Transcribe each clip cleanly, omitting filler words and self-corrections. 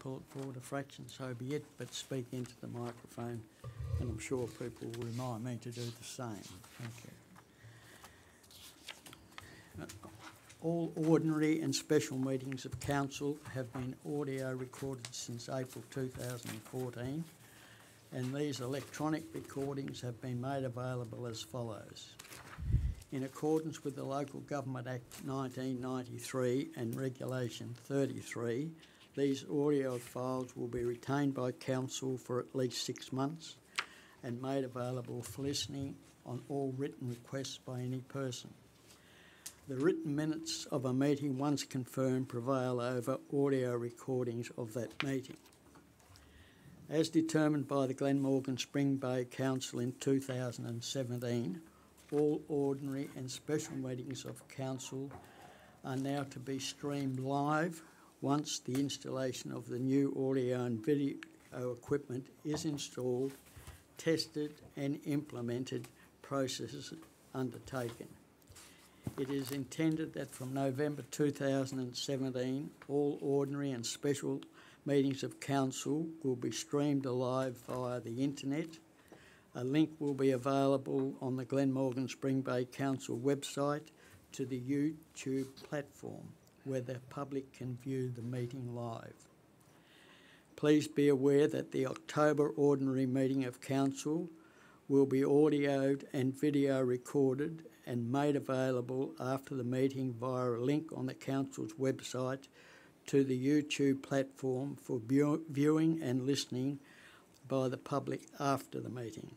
pull it forward a fraction, so be it, but speak into the microphone, and I'm sure people will remind me to do the same. Thank you. All ordinary and special meetings of council have been audio recorded since April 2014, and these electronic recordings have been made available as follows. In accordance with the Local Government Act 1993 and Regulation 33, these audio files will be retained by council for at least 6 months and made available for listening on all written requests by any person. The written minutes of a meeting, once confirmed, prevail over audio recordings of that meeting. As determined by the Glamorgan Spring Bay Council in 2017, all ordinary and special meetings of council are now to be streamed live once the installation of the new audio and video equipment is installed, tested and implemented, processes undertaken. It is intended that from November 2017, all ordinary and special meetings of council will be streamed live via the internet. A link will be available on the Glamorgan Spring Bay Council website to the YouTube platform where the public can view the meeting live. Please be aware that the October ordinary meeting of council will be audioed and video recorded and made available after the meeting via a link on the council's website to the YouTube platform for viewing and listening by the public after the meeting.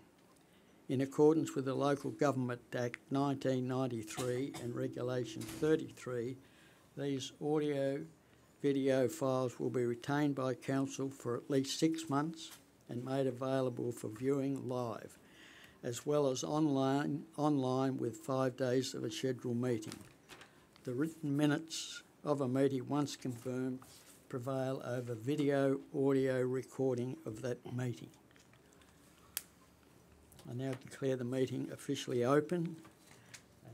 In accordance with the Local Government Act 1993 and Regulation 33, these audio-video files will be retained by council for at least 6 months and made available for viewing live, as well as online with 5 days of a scheduled meeting. The written minutes of a meeting, once confirmed, prevail over video-audio recording of that meeting. I now declare the meeting officially open,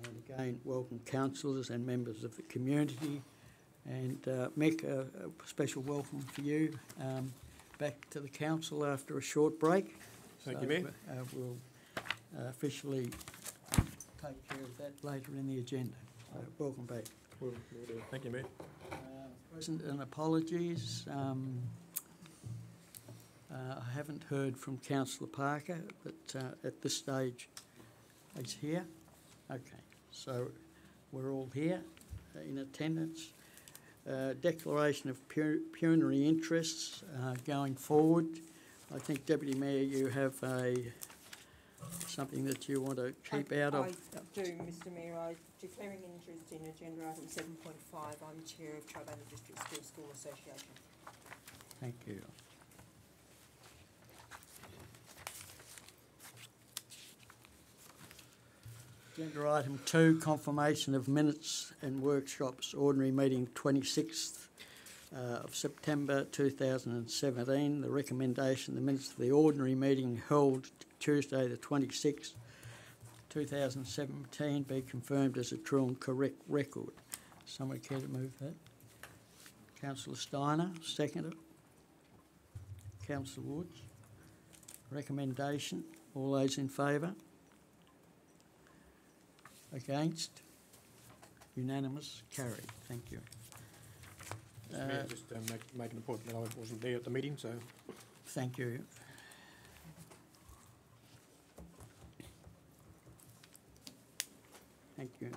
and again welcome councillors and members of the community, and Mick, a special welcome for you back to the council after a short break. Thank you, Mayor. We'll officially take care of that later in the agenda. So welcome back. Will do. Thank you, Mayor. Present and apologies. I haven't heard from Councillor Parker, but at this stage he's here. Okay, so we're all here in attendance. Declaration of pecuniary interests going forward. I think, Deputy Mayor, you have something that you want to keep out of. I do, Mr Mayor. I'm declaring interest in agenda item 7.5. I'm Chair of Tribunal District School Association. Thank you. Agenda item 2, confirmation of minutes and workshops, ordinary meeting 26th of September 2017. The recommendation, the minutes of the ordinary meeting held Tuesday the 26th, 2017 be confirmed as a true and correct record. Someone care to move that? Councillor Steiner, seconder. Councillor Woods. Recommendation, all those in favour? Against? Unanimous? Carried. Thank you. Mr Mayor, just make an point that I wasn't there at the meeting, so... Thank you. Thank you.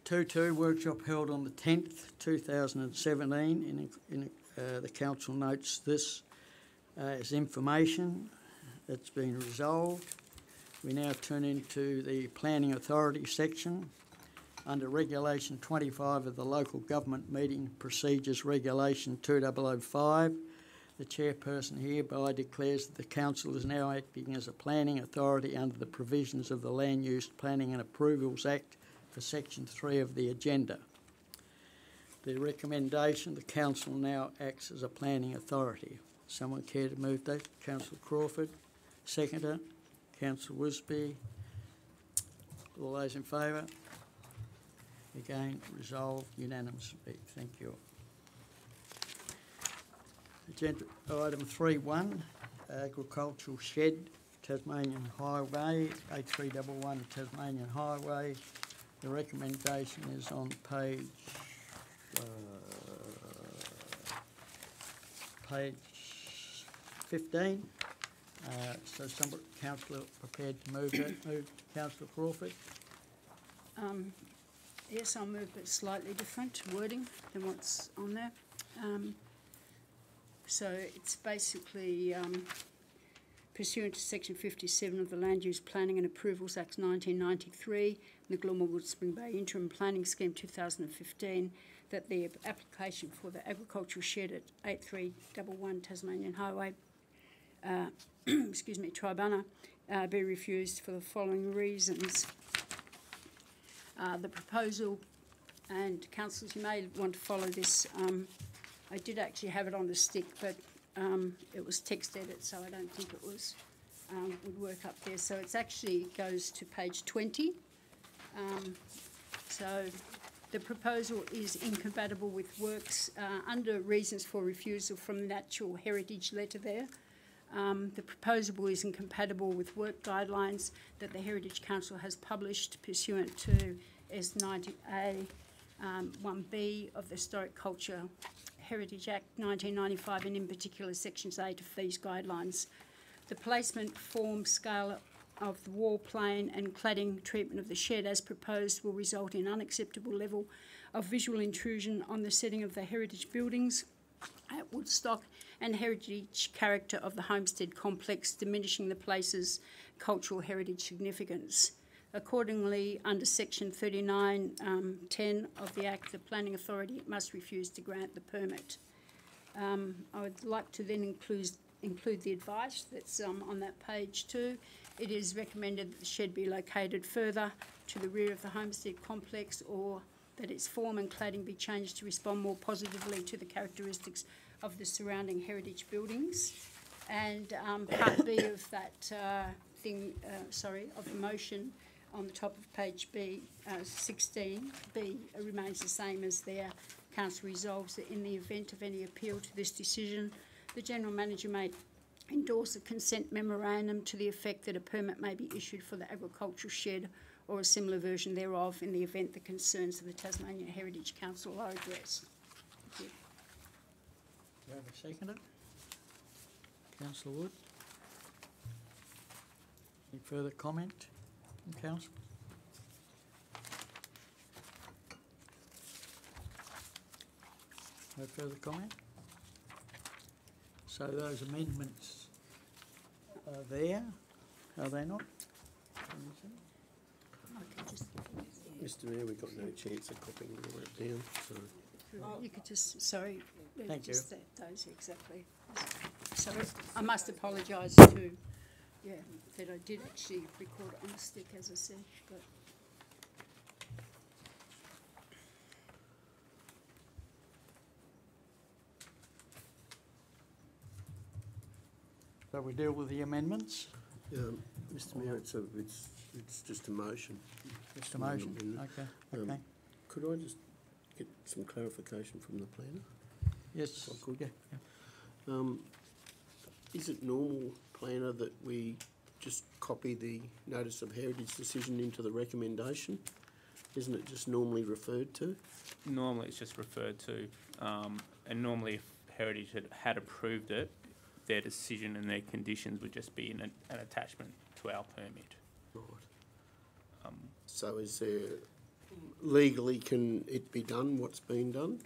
2.2 workshop held on the 10th, 2017. The council notes this as information. It's been resolved. We now turn into the Planning Authority section. Under Regulation 25 of the Local Government Meeting Procedures Regulation 2005, the chairperson hereby declares that the council is now acting as a planning authority under the provisions of the Land Use Planning and Approvals Act for Section 3 of the agenda. The recommendation, the council now acts as a planning authority. Someone care to move that? Councillor Crawford, seconder. Councillor Wisby. All those in favour? Again, resolved unanimously. Thank you. agenda item 3.1, agricultural shed, Tasmanian Highway, 8311 Tasmanian Highway. The recommendation is on page 15. So somebody, councillor, prepared to move that. Move, Councillor Crawford. Yes, I'll move, but slightly different wording than what's on there. So it's basically pursuant to Section 57 of the Land Use Planning and Approvals Act 1993 and the Glamorgan Spring Bay Interim Planning Scheme 2015, that the application for the agricultural shed at 8311 Tasmanian Highway, Tribunna, be refused for the following reasons. The proposal, and councillors, you may want to follow this. I did actually have it on the stick, but it was text edit, so I don't think it was would work up there. So it actually goes to page 20. So the proposal is incompatible with works under reasons for refusal from the Natural Heritage letter there. The proposal is incompatible with work guidelines that the Heritage Council has published pursuant to S90A 1B of the Historic Culture Heritage Act 1995, and in particular sections 8 of these guidelines. The placement, form, scale of the wall plane and cladding treatment of the shed as proposed will result in unacceptable level of visual intrusion on the setting of the heritage buildings at Woodstock and heritage character of the homestead complex, diminishing the place's cultural heritage significance. Accordingly, under Section 39(10) of the Act, the Planning Authority must refuse to grant the permit. I would like to then include the advice that's on that page too. It is recommended that the shed be located further to the rear of the homestead complex, or that its form and cladding be changed to respond more positively to the characteristics of the surrounding heritage buildings. And part B of that of the motion on the top of page B, 16B, remains the same as there. Council resolves that in the event of any appeal to this decision, the General Manager may endorse a consent memorandum to the effect that a permit may be issued for the agricultural shed or a similar version thereof in the event the concerns of the Tasmanian Heritage Council are addressed. Thank you. Do you have a seconder? Councillor Wood. Any further comment from council? No further comment? So those amendments are there, are they not? Mr Mayor, we got no chance of copying all that down, so... You could just, sorry. Thank just you. Those, exactly. So I must apologise to, that I did actually record it on the stick, as I said, but... So we deal with the amendments? Mr Mayor, it's just a motion. Just a motion? Okay, okay. Could I just get some clarification from the planner? Yes, I could. yeah. Is it normal, planner, that we just copy the Notice of Heritage decision into the recommendation? Isn't it just normally referred to? Normally it's just referred to, and normally if Heritage had approved it, their decision and their conditions would just be an attachment to our permit. Right. So is there, legally, can it be done, what's been done?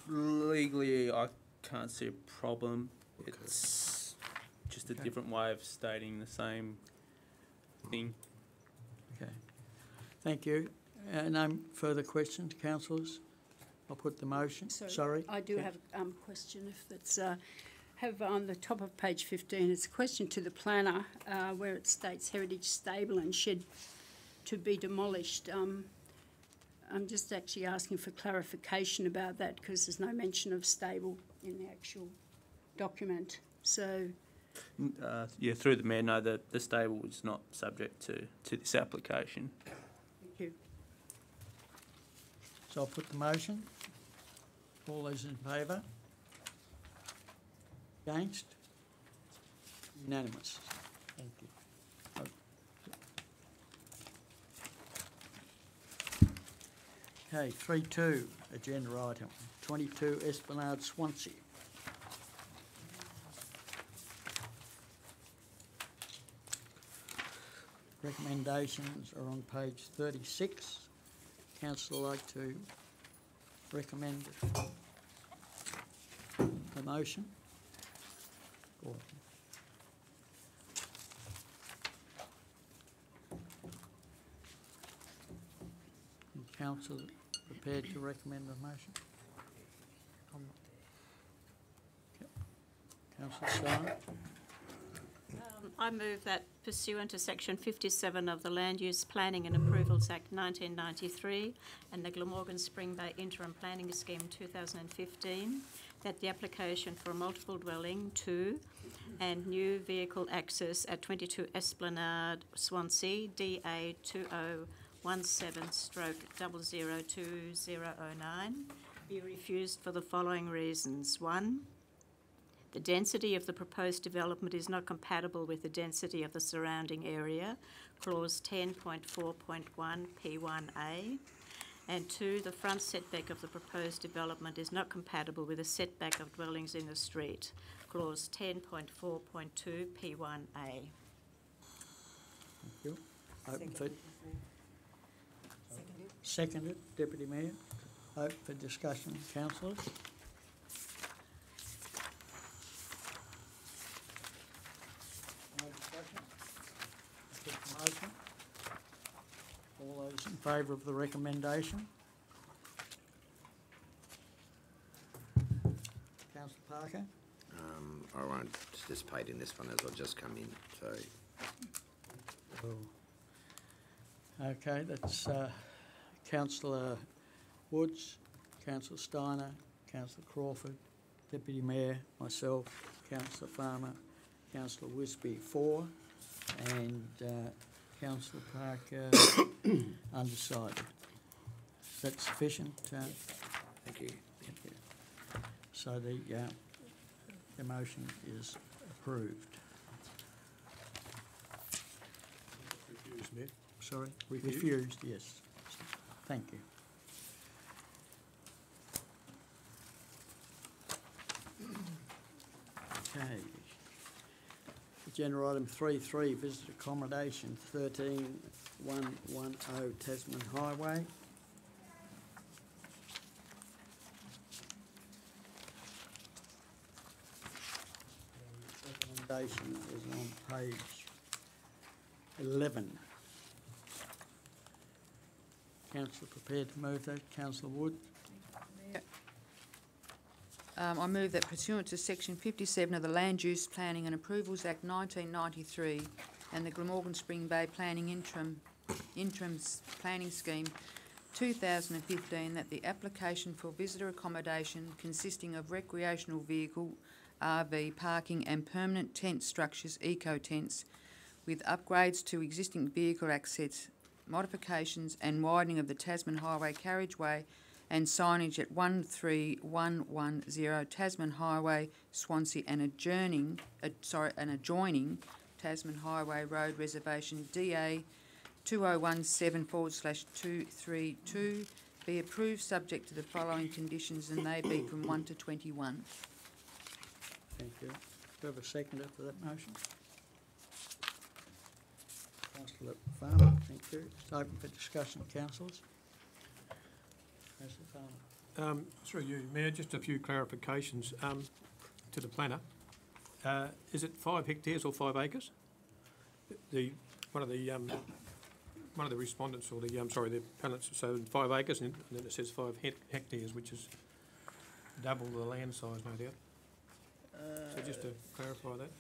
Legally, I can't see a problem. Okay. It's just a different way of stating the same thing. Okay. Thank you. No further questions, councillors? I'll put the motion. Sorry. I do have a question, if that's... have on the top of page 15, it's a question to the planner where it states heritage stable and shed to be demolished. I'm just actually asking for clarification about that, because there's no mention of stable in the actual document. So... through the Mayor, no, the stable is not subject to this application. Thank you. So I'll put the motion. All those in favour? Against? Unanimous. Thank you. Okay, 3.2, agenda item, 22 Esplanade, Swansea. Recommendations are on page 36. Council like to recommend a motion? Gordon. Is council prepared to recommend a motion? Councillor Stein? I move that pursuant to Section 57 of the Land Use Planning and Approvals Act 1993 and the Glamorgan Spring Bay Interim Planning Scheme 2015, that the application for a multiple dwelling 2 and new vehicle access at 22 Esplanade, Swansea, DA 2017/002009 be refused for the following reasons. 1. The density of the proposed development is not compatible with the density of the surrounding area, clause 10.4.1 P1A. And 2, the front setback of the proposed development is not compatible with the setback of dwellings in the street, clause 10.4.2 P1A. Thank you. Open for, seconded, Deputy Mayor. Open for discussion, councillors. No discussion? Put the motion. All those in favour of the recommendation? Councillor Parker? I won't participate in this one as I've just come in, so. Okay, that's Councillor Woods, Councillor Steiner, Councillor Crawford, Deputy Mayor, myself, Councillor Farmer, Councillor Wisby, 4, and Councillor Parker, undecided. Is that sufficient? Thank you. Thank you. So the motion is approved. Refused, Mayor. Sorry? Refused. Refused, yes. Thank you. Okay. Agenda item 3.3, visitor accommodation, 13110 Tasman Highway. Recommendation is on page 11. Councillor prepared to move that. Councillor Wood? I move that pursuant to Section 57 of the Land Use Planning and Approvals Act 1993 and the Glamorgan Spring Bay Planning Interim Planning Scheme 2015, that the application for visitor accommodation consisting of recreational vehicle, RV parking and permanent tent structures, eco-tents, with upgrades to existing vehicle access, modifications and widening of the Tasman Highway carriageway and signage at 13110 Tasman Highway, Swansea, and adjoining Tasman Highway Road Reservation DA 2017/232 be approved subject to the following conditions, and they be from 1 to 21. Thank you. Do you have a seconder for that motion? Councillor Farmer, thank you. It's open for discussion, councillors. Councillor Farmer. Through you, Mayor, just a few clarifications to the planner. Is it 5 hectares or 5 acres? One of the respondents, or the appellants, so 5 acres, and then it says 5 hectares, which is double the land size, no doubt. So just to clarify that.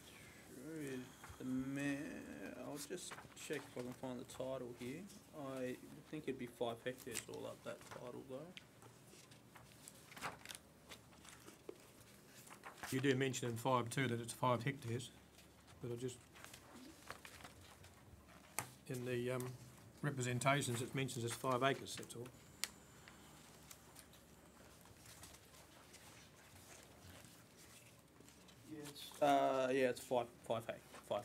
Through the mayor, I'll just check if I can find the title here. I think it'd be 5 hectares all up, that title though. You do mention in 5 too that it's 5 hectares, but I just, in the representations it mentions it's 5 acres, that's all. Yeah, It's 5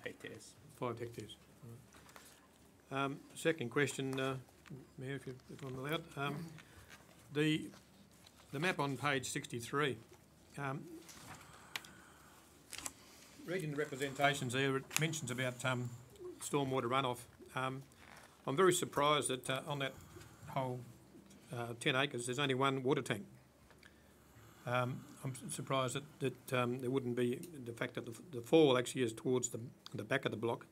hectares. 5 hectares. Right. Second question, Mayor, if I'm allowed. The map on page 63, reading the representations there, it mentions about stormwater runoff. I'm very surprised that on that whole 10 acres, there's only one water tank. I'm surprised that there wouldn't be, the fact that the fall actually is towards the back of the block,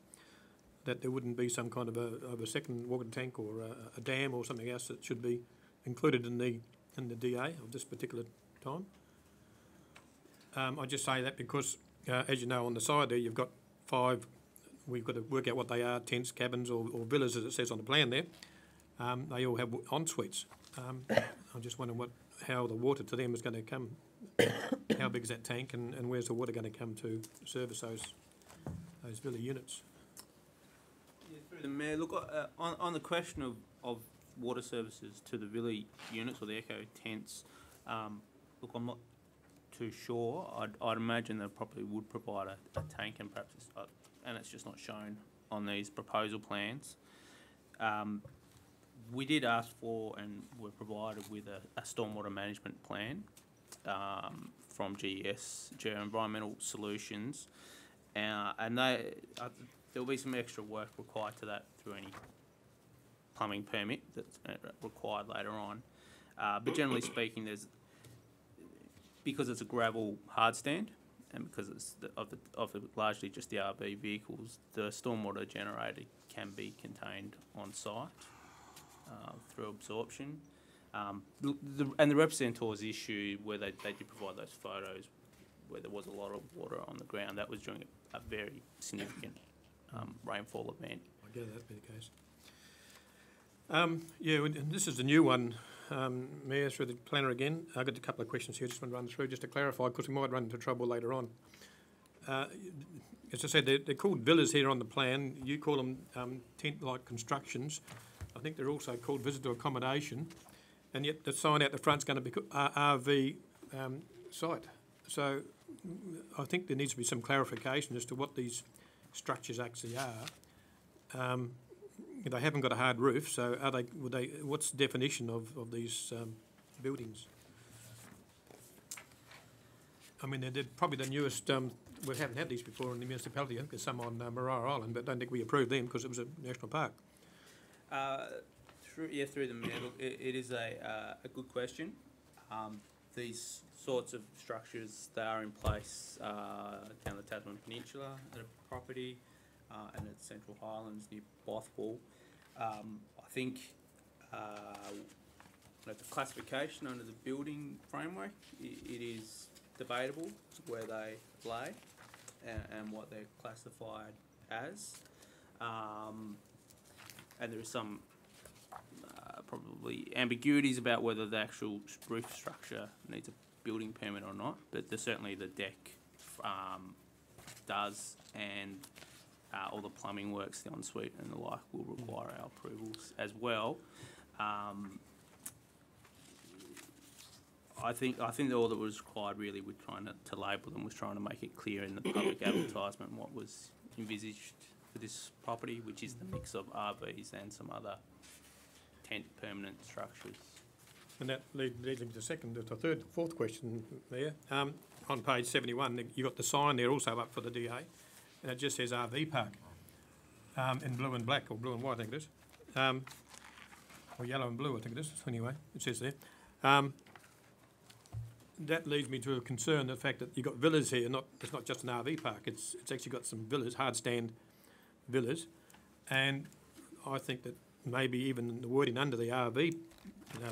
that there wouldn't be some kind of a second water tank or a dam or something else that should be included in the DA of this particular time. I just say that because, as you know, on the side there, you've got 5. We've got to work out what they are: tents, cabins, or villas, as it says on the plan there. They all have en suites. I'm just wondering how the water to them is going to come. How big is that tank, and where's the water going to come to service those villa units? Yeah, through the Mayor, look, on the question of water services to the villa units or the eco tents, look, I'm not too sure. I'd imagine they probably would provide a tank, and perhaps it's just not shown on these proposal plans. We did ask for and were provided with a stormwater management plan from GES, Environmental Solutions, and there will be some extra work required to that through any plumbing permit that's required later on. But generally speaking, because it's a gravel hard stand, and because it's largely just the RV vehicles, the stormwater generator can be contained on site through absorption. And the representatives issue where they did provide those photos where there was a lot of water on the ground. That was during a very significant rainfall event. I gather that to be the case. And this is the new one, Mayor, through the planner again. I've got a couple of questions here, just want to run through, just to clarify, because we might run into trouble later on. As I said, they're called villas here on the plan. You call them tent-like constructions. I think they're also called visitor accommodation, and yet the sign out the front's going to be RV site. So I think there needs to be some clarification as to what these structures actually are. They haven't got a hard roof, so what's the definition of these buildings? I mean, they're probably the newest. We haven't had these before in the municipality. I think there's some on Maria Island, but I don't think we approved them because it was a national park. Through the Mayor, look, it is a good question. These sorts of structures, they are in place down the Tasman Peninsula at a property and at Central Highlands near Bothwell. I think the classification under the building framework, it is debatable where they lay and what they're classified as. And there is some probably ambiguities about whether the actual roof structure needs a building permit or not, but certainly the deck does, and all the plumbing works, the ensuite and the like will require our approvals as well. I think all that was required really with trying to label them was trying to make it clear in the public advertisement what was envisaged for this property, which is the mix of RVs and some other tent permanent structures. And that leads me to the third, fourth question there. On page 71, you've got the sign there also up for the DA, and it just says RV park in blue and black, or blue and white, I think it is. Or yellow and blue, I think it is. Anyway, it says there. That leads me to a concern, the fact that you've got villas here. It's not just an RV park. It's actually got some villas, hard stand villas, and I think that maybe even the wording under the RV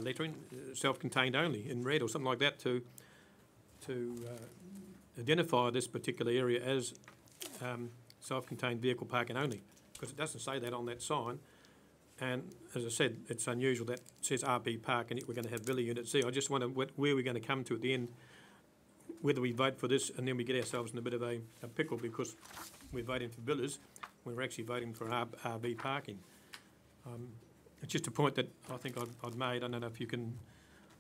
lettering, self-contained only in red or something like that, to identify this particular area as self-contained vehicle parking only, because it doesn't say that on that sign. And as I said, it's unusual that it says RV park and yet we're going to have villa units there. I just wonder where we're going to come to at the end, whether we vote for this and then we get ourselves in a bit of a pickle because we're voting for villas when we're actually voting for RV parking. It's just a point that I think I've made. I don't know if you can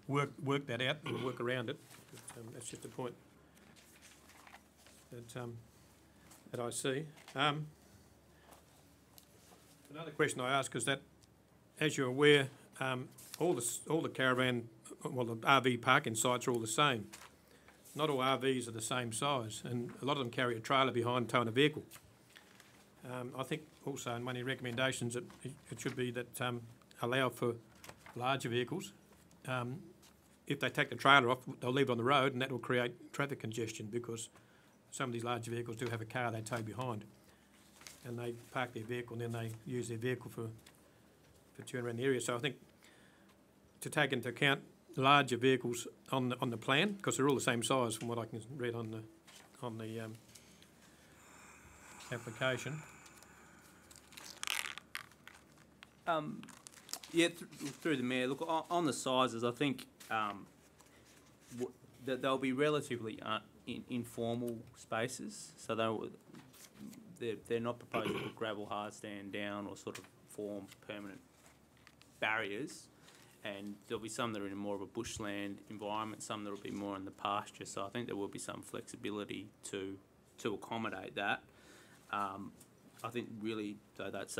work that out and work around it. But, that's just a point that I see. Another question I ask is that, as you're aware, all the caravan, well, the RV parking sites are all the same. Not all RVs are the same size, and a lot of them carry a trailer behind towing a vehicle. I think also in one of your recommendations it should be that allow for larger vehicles. If they take the trailer off, they'll leave it on the road, and that will create traffic congestion because some of these larger vehicles do have a car they tow behind, and they park their vehicle and then they use their vehicle for touring around the area. So I think to take into account larger vehicles on the plan, because they're all the same size from what I can read on the application. Through the Mayor, look, on the sizes, I think that they'll be relatively informal spaces, so they're not proposed to put gravel hard stand down or sort of form permanent barriers, and there'll be some that are in more of a bushland environment, some that will be more in the pasture, so I think there will be some flexibility to accommodate that. I think really, so that's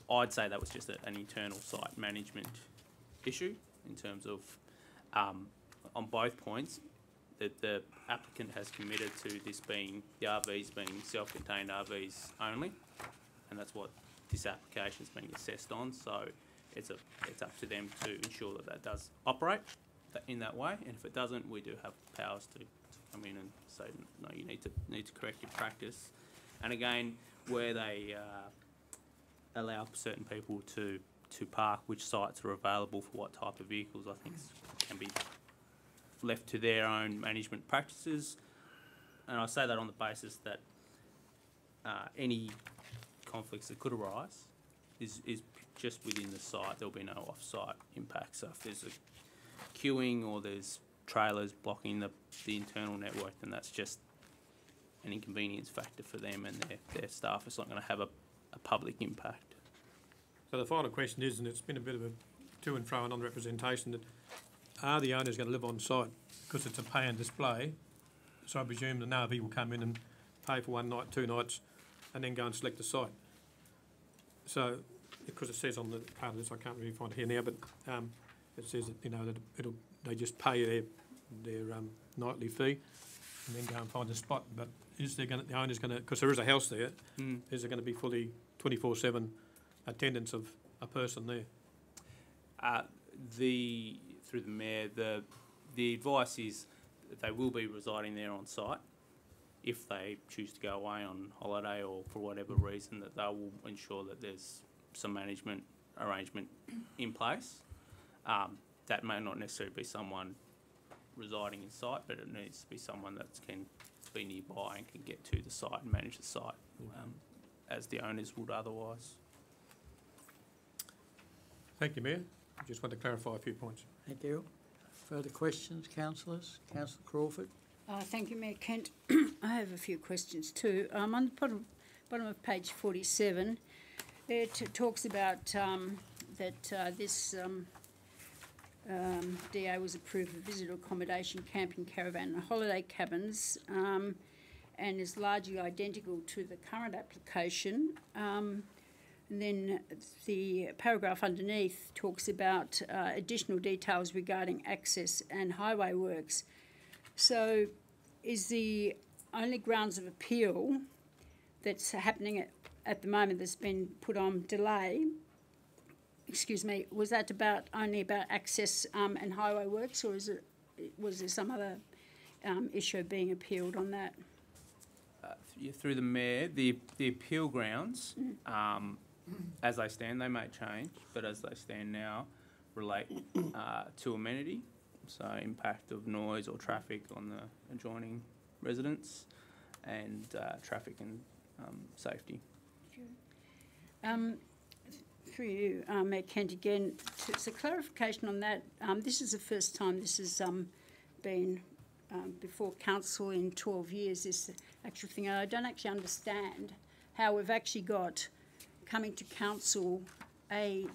I'd say that was just an internal site management issue in terms of, on both points, that the applicant has committed to this being, the RVs being self-contained RVs only, and that's what this application is being assessed on, so it's up to them to ensure that that does operate in that way, and if it doesn't, we do have powers to come in and say, no, you need to correct your practice. And again, where they allow certain people to park, which sites are available for what type of vehicles, I think can be left to their own management practices. And I say that on the basis that any conflicts that could arise is just within the site. There'll be no off-site impact. So if there's a queuing or there's trailers blocking the internal network, then that's just an inconvenience factor for them and their staff. It's not going to have a public impact. So the final question is, and it's been a bit of a to and fro and on representation, that are the owners going to live on site? Because it's a pay and display, so I presume the RV will come in and pay for 1 night, 2 nights, and then go and select the site. So, because it says on the part of this, I can't really find it here now, but it says that, that they just pay their nightly fee and then go and find a spot. But is there the owner's going to, because there is a house there, is there going to be fully 24/7 attendance of a person there? Through the Mayor, the advice is that they will be residing there on site. If they choose to go away on holiday or for whatever reason, that they will ensure that there's some management arrangement in place. That may not necessarily be someone residing in site, but it needs to be someone that can be nearby and can get to the site and manage the site, as the owners would otherwise. Thank you, Mayor. I just want to clarify a few points. Thank you. Further questions, councillors? Councillor Crawford? Thank you, Mayor Kent. I have a few questions too. On the bottom of page 47, it talks about that this DA was approved for visitor accommodation, camping, caravan and holiday cabins, and is largely identical to the current application. And then the paragraph underneath talks about additional details regarding access and highway works. So is the only grounds of appeal that's happening at the moment that's been put on delay, was that only about access and highway works, or was there some other issue being appealed on that? Through the Mayor, the appeal grounds, as they stand, they may change, but as they stand now, relate to amenity, so impact of noise or traffic on the adjoining residents, and traffic and safety. Through you, Mayor Kent, again, so clarification on that. This is the first time this has been before council in 12 years, this actual thing. And I don't actually understand how we've actually got coming to council a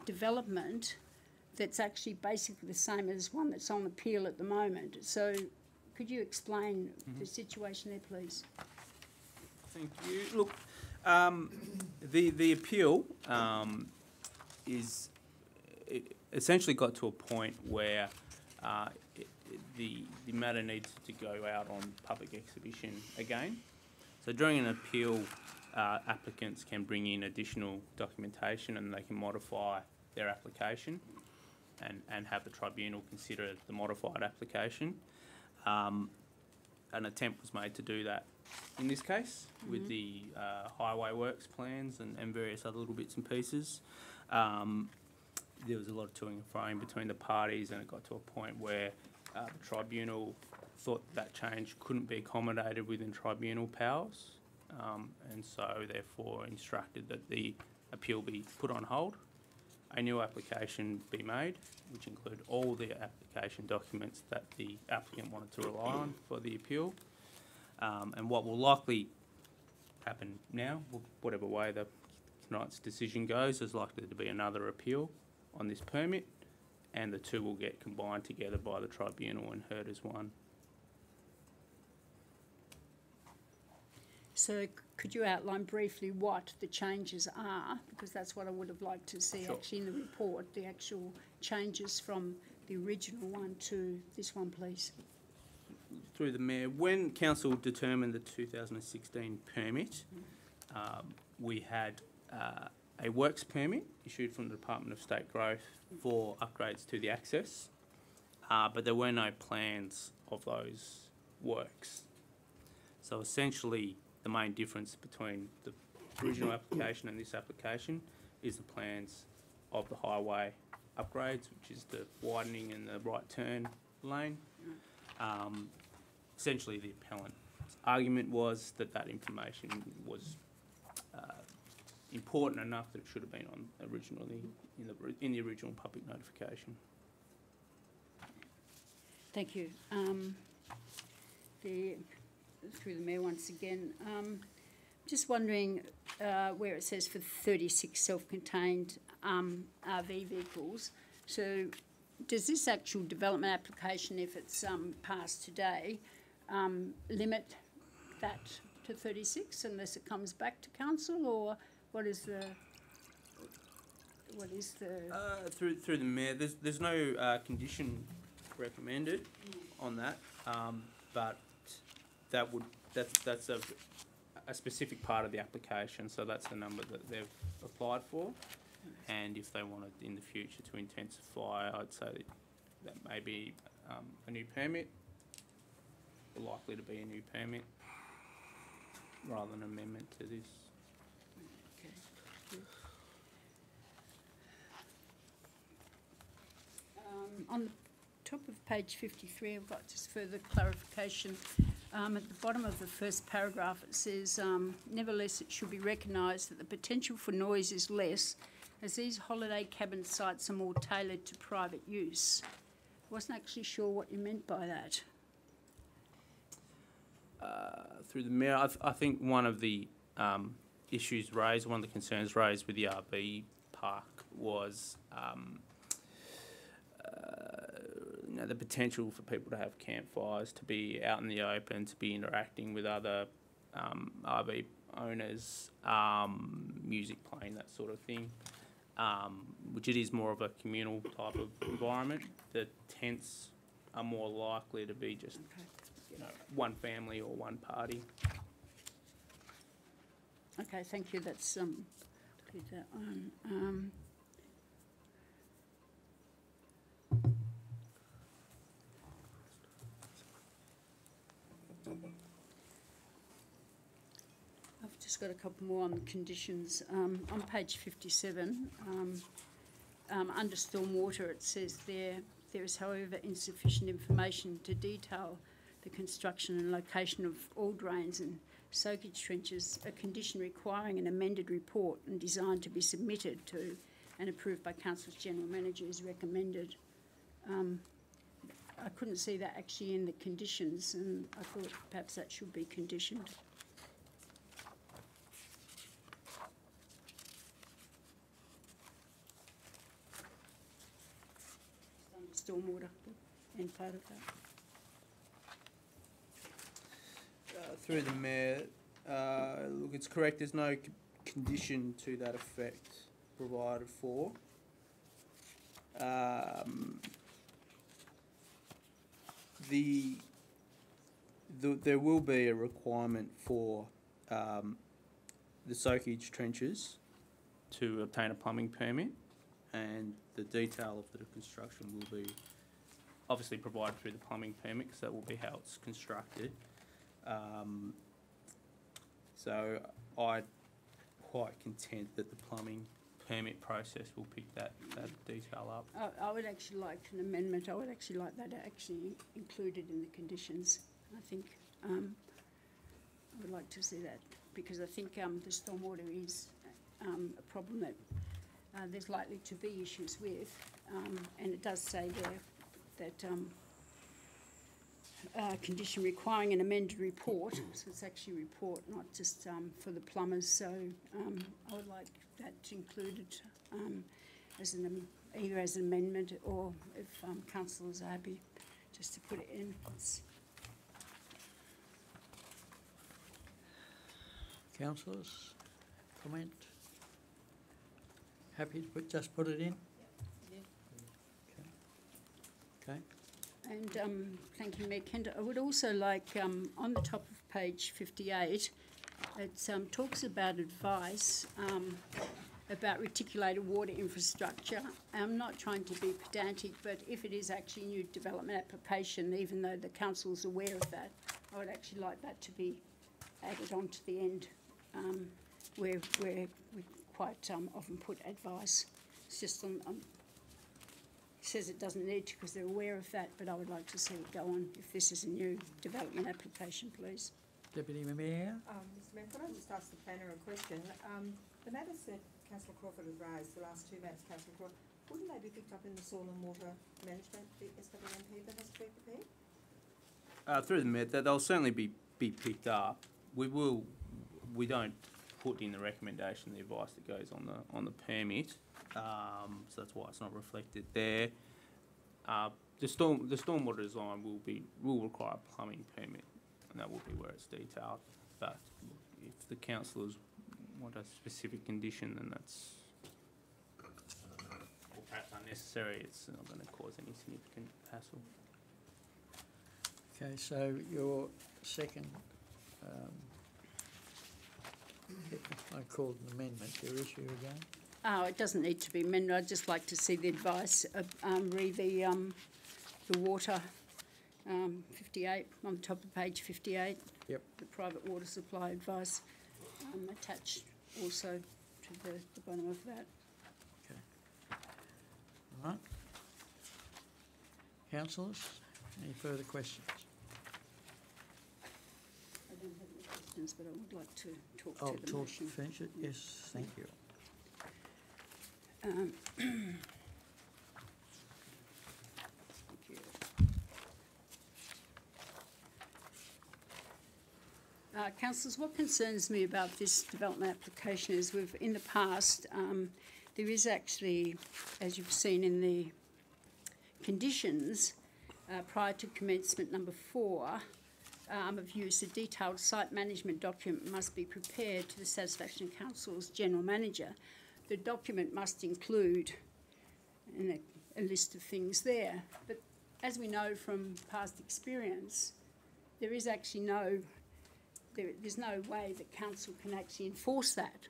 development that's actually basically the same as one that's on appeal at the moment. So Could you explain the situation there, please? Thank you. Look, the appeal is it essentially got to a point where the matter needs to go out on public exhibition again. So during an appeal, applicants can bring in additional documentation and they can modify their application and have the tribunal consider the modified application. An attempt was made to do that in this case with the highway works plans and various other little bits and pieces. There was a lot of toing and froing between the parties, and it got to a point where the tribunal thought that change couldn't be accommodated within tribunal powers, and so therefore instructed that the appeal be put on hold, a new application be made, which include all the application documents that the applicant wanted to rely on for the appeal. And what will likely happen now, whatever way tonight's decision goes, is likely to be another appeal on this permit, and the two will get combined together by the tribunal and heard as one. So could you outline briefly what the changes are? Because that's what I would have liked to see actually in the report, the actual changes from the original one to this one, please. Through the Mayor, when Council determined the 2016 permit, we had a works permit issued from the Department of State Growth for upgrades to the access, but there were no plans of those works. So essentially, the main difference between the original application and this application is the plans of the highway upgrades, which is the widening and the right turn lane. Essentially, the appellant's argument was that that information was important enough that it should have been on originally in the original public notification. Thank you. Through the Mayor once again, just wondering where it says for 36 self-contained RV vehicles. So does this actual development application, if it's passed today, limit that to 36 unless it comes back to council, or what is the through the Mayor, there's no condition recommended on that, but that's a specific part of the application, so that's the number that they've applied for. And if they wanted in the future to intensify, I'd say that may be a new permit, or likely to be a new permit, rather than an amendment to this. Okay. On the top of page 53, I've got just further clarification. At the bottom of the first paragraph, it says, nevertheless, it should be recognised that the potential for noise is less, as these holiday cabin sites are more tailored to private use. I wasn't actually sure what you meant by that. Through the Mayor, I think one of the issues raised, one of the concerns raised with the RV park was the potential for people to have campfires, to be out in the open, to be interacting with other RV owners, music playing, that sort of thing, which it is more of a communal type of environment. The tents are more likely to be just one family or one party. Okay, thank you. That's cleared that one. I've just got a couple more on the conditions. On page 57, under stormwater, it says there is, however, insufficient information to detail the construction and location of all drains and soakage trenches, a condition requiring an amended report and designed to be submitted to and approved by Council's General Manager is recommended. I couldn't see that actually in the conditions, and I thought perhaps that should be conditioned. Stormwater and part of that. Through the Mayor, look, it's correct, there's no condition to that effect provided for. There will be a requirement for the soakage trenches to obtain a plumbing permit, and the detail of the construction will be obviously provided through the plumbing permit, because that will be how it's constructed. So I'm quite content that the plumbing permit process will pick that detail up. I would actually like an amendment. I would actually like that actually included in the conditions. I think I would like to see that, because I think the stormwater is a problem that there's likely to be issues with, and it does say there that condition requiring an amended report, so it's actually a report, not just for the plumbers. So I would like that included as either as an amendment, or if councillors are happy, just to put it in. Councillors, comment? Happy to just put it in? Okay. And thank you, Mayor Kent. I would also like, on the top of page 58, it talks about advice about reticulated water infrastructure. I'm not trying to be pedantic, but if it is actually new development application, even though the council's aware of that, I would actually like that to be added on to the end, where we quite often put advice. It's just on says it doesn't need to, because they're aware of that, but I would like to see it go on if this is a new development application, please. Deputy Mayor? Mr Mayor, could I just ask the planner a question? The matters that Councillor Crawford has raised, the last two matters, Councillor Crawford, wouldn't they be picked up in the soil and water management, the SWMP that has to be prepared? Through the Mayor, they'll certainly be picked up. We don't put in the recommendation the advice that goes on the permit, so that's why it's not reflected there. The stormwater design will require a plumbing permit, and that will be where it's detailed. But if the councillors want a specific condition, then that's perhaps unnecessary. It's not going to cause any significant hassle. Okay, so your second, I called an amendment, your issue again? Oh, it doesn't need to be amended. I'd just like to see the advice, read the water, 58, on the top of page 58. Yep. The private water supply advice, attached also to the bottom of that. Okay. All right. Councillors, any further questions? I don't have any questions, but I would like to talk Oh, to the motion. finish it? Yes, thank you. Thank you. Councillors, what concerns me about this development application is in the past, there is actually, as you've seen in the conditions, prior to commencement number 4 of use, a detailed site management document must be prepared to the satisfaction of council's general manager. The document must include a list of things there. But as we know from past experience, there is actually there's no way that council can actually enforce that.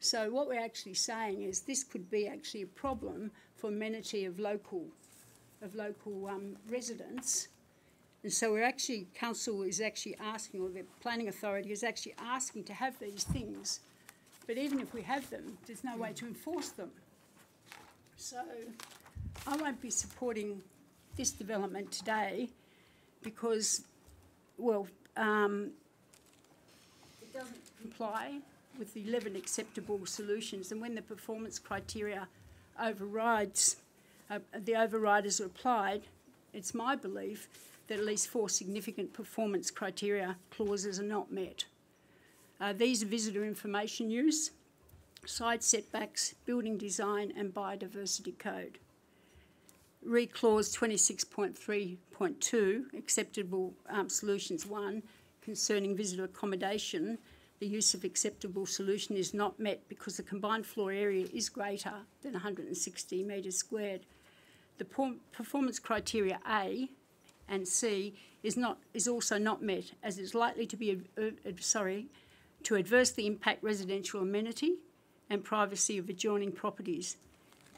So what we're actually saying is this could be actually a problem for amenity of local residents. And so council is actually asking, or the planning authority is actually asking to have these things. But even if we have them, there's no way to enforce them. So I won't be supporting this development today because, well, it doesn't comply with the 11 acceptable solutions. And when the performance criteria overriders are applied, it's my belief that at least 4 significant performance criteria clauses are not met. These are visitor information use, side setbacks, building design and biodiversity code. Clause 26.3.2, acceptable solutions 1, concerning visitor accommodation, the use of acceptable solution is not met because the combined floor area is greater than 160 metres squared. The performance criteria A and C is also not met, as it's likely to be to adversely impact residential amenity and privacy of adjoining properties,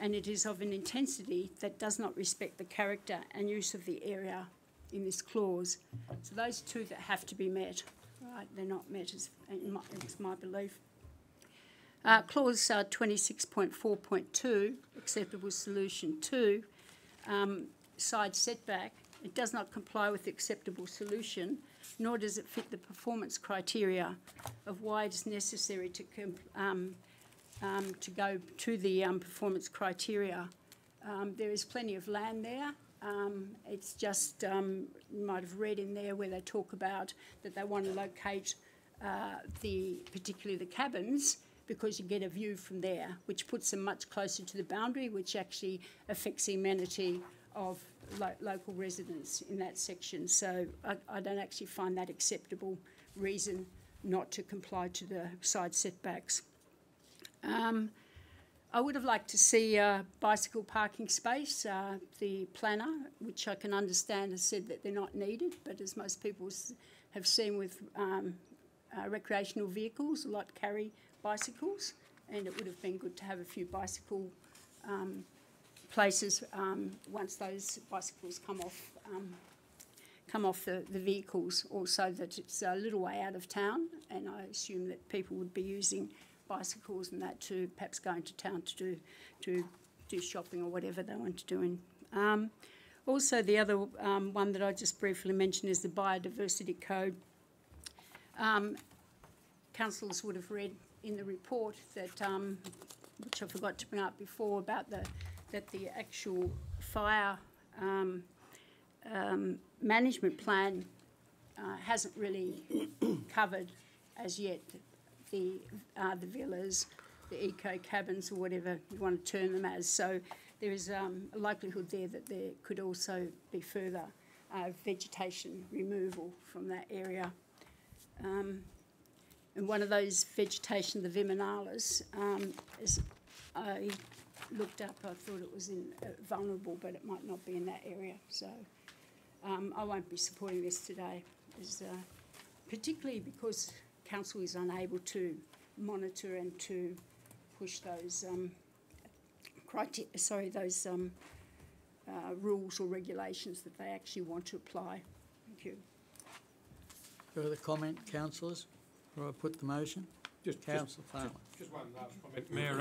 and it is of an intensity that does not respect the character and use of the area in this clause. So those two that have to be met, right, they're not met, it's my belief. Clause 26.4.2, acceptable solution 2, side setback, it does not comply with the acceptable solution, nor does it fit the performance criteria of why it is necessary to go to the performance criteria. There is plenty of land there. It's just, you might have read in there where they talk about that they want to locate particularly the cabins, because you get a view from there, which puts them much closer to the boundary, which actually affects the amenity of local residents in that section. So I don't actually find that acceptable reason not to comply to the side setbacks. I would have liked to see a bicycle parking space. The planner, which I can understand, has said that they're not needed, but as most people have seen with recreational vehicles, a lot carry bicycles, and it would have been good to have a few bicycle places once those bicycles come off the vehicles, also that it's a little way out of town, and I assume that people would be using bicycles and that to perhaps going to town to do shopping or whatever they want to do. Also, the other one that I just briefly mentioned is the biodiversity code. Councillors would have read in the report that, which I forgot to bring up before, about that the actual fire management plan hasn't really covered as yet the villas, the eco cabins, or whatever you want to term them as. So there is a likelihood there that there could also be further vegetation removal from that area. And one of those vegetation, the Viminalis, as I looked up, I thought it was vulnerable, but it might not be in that area. So I won't be supporting this today, particularly because council is unable to monitor and to push those rules or regulations that they actually want to apply. Thank you. Further comment, councillors, before I put the motion? Councillor Farmer. Just one last comment, Mayor.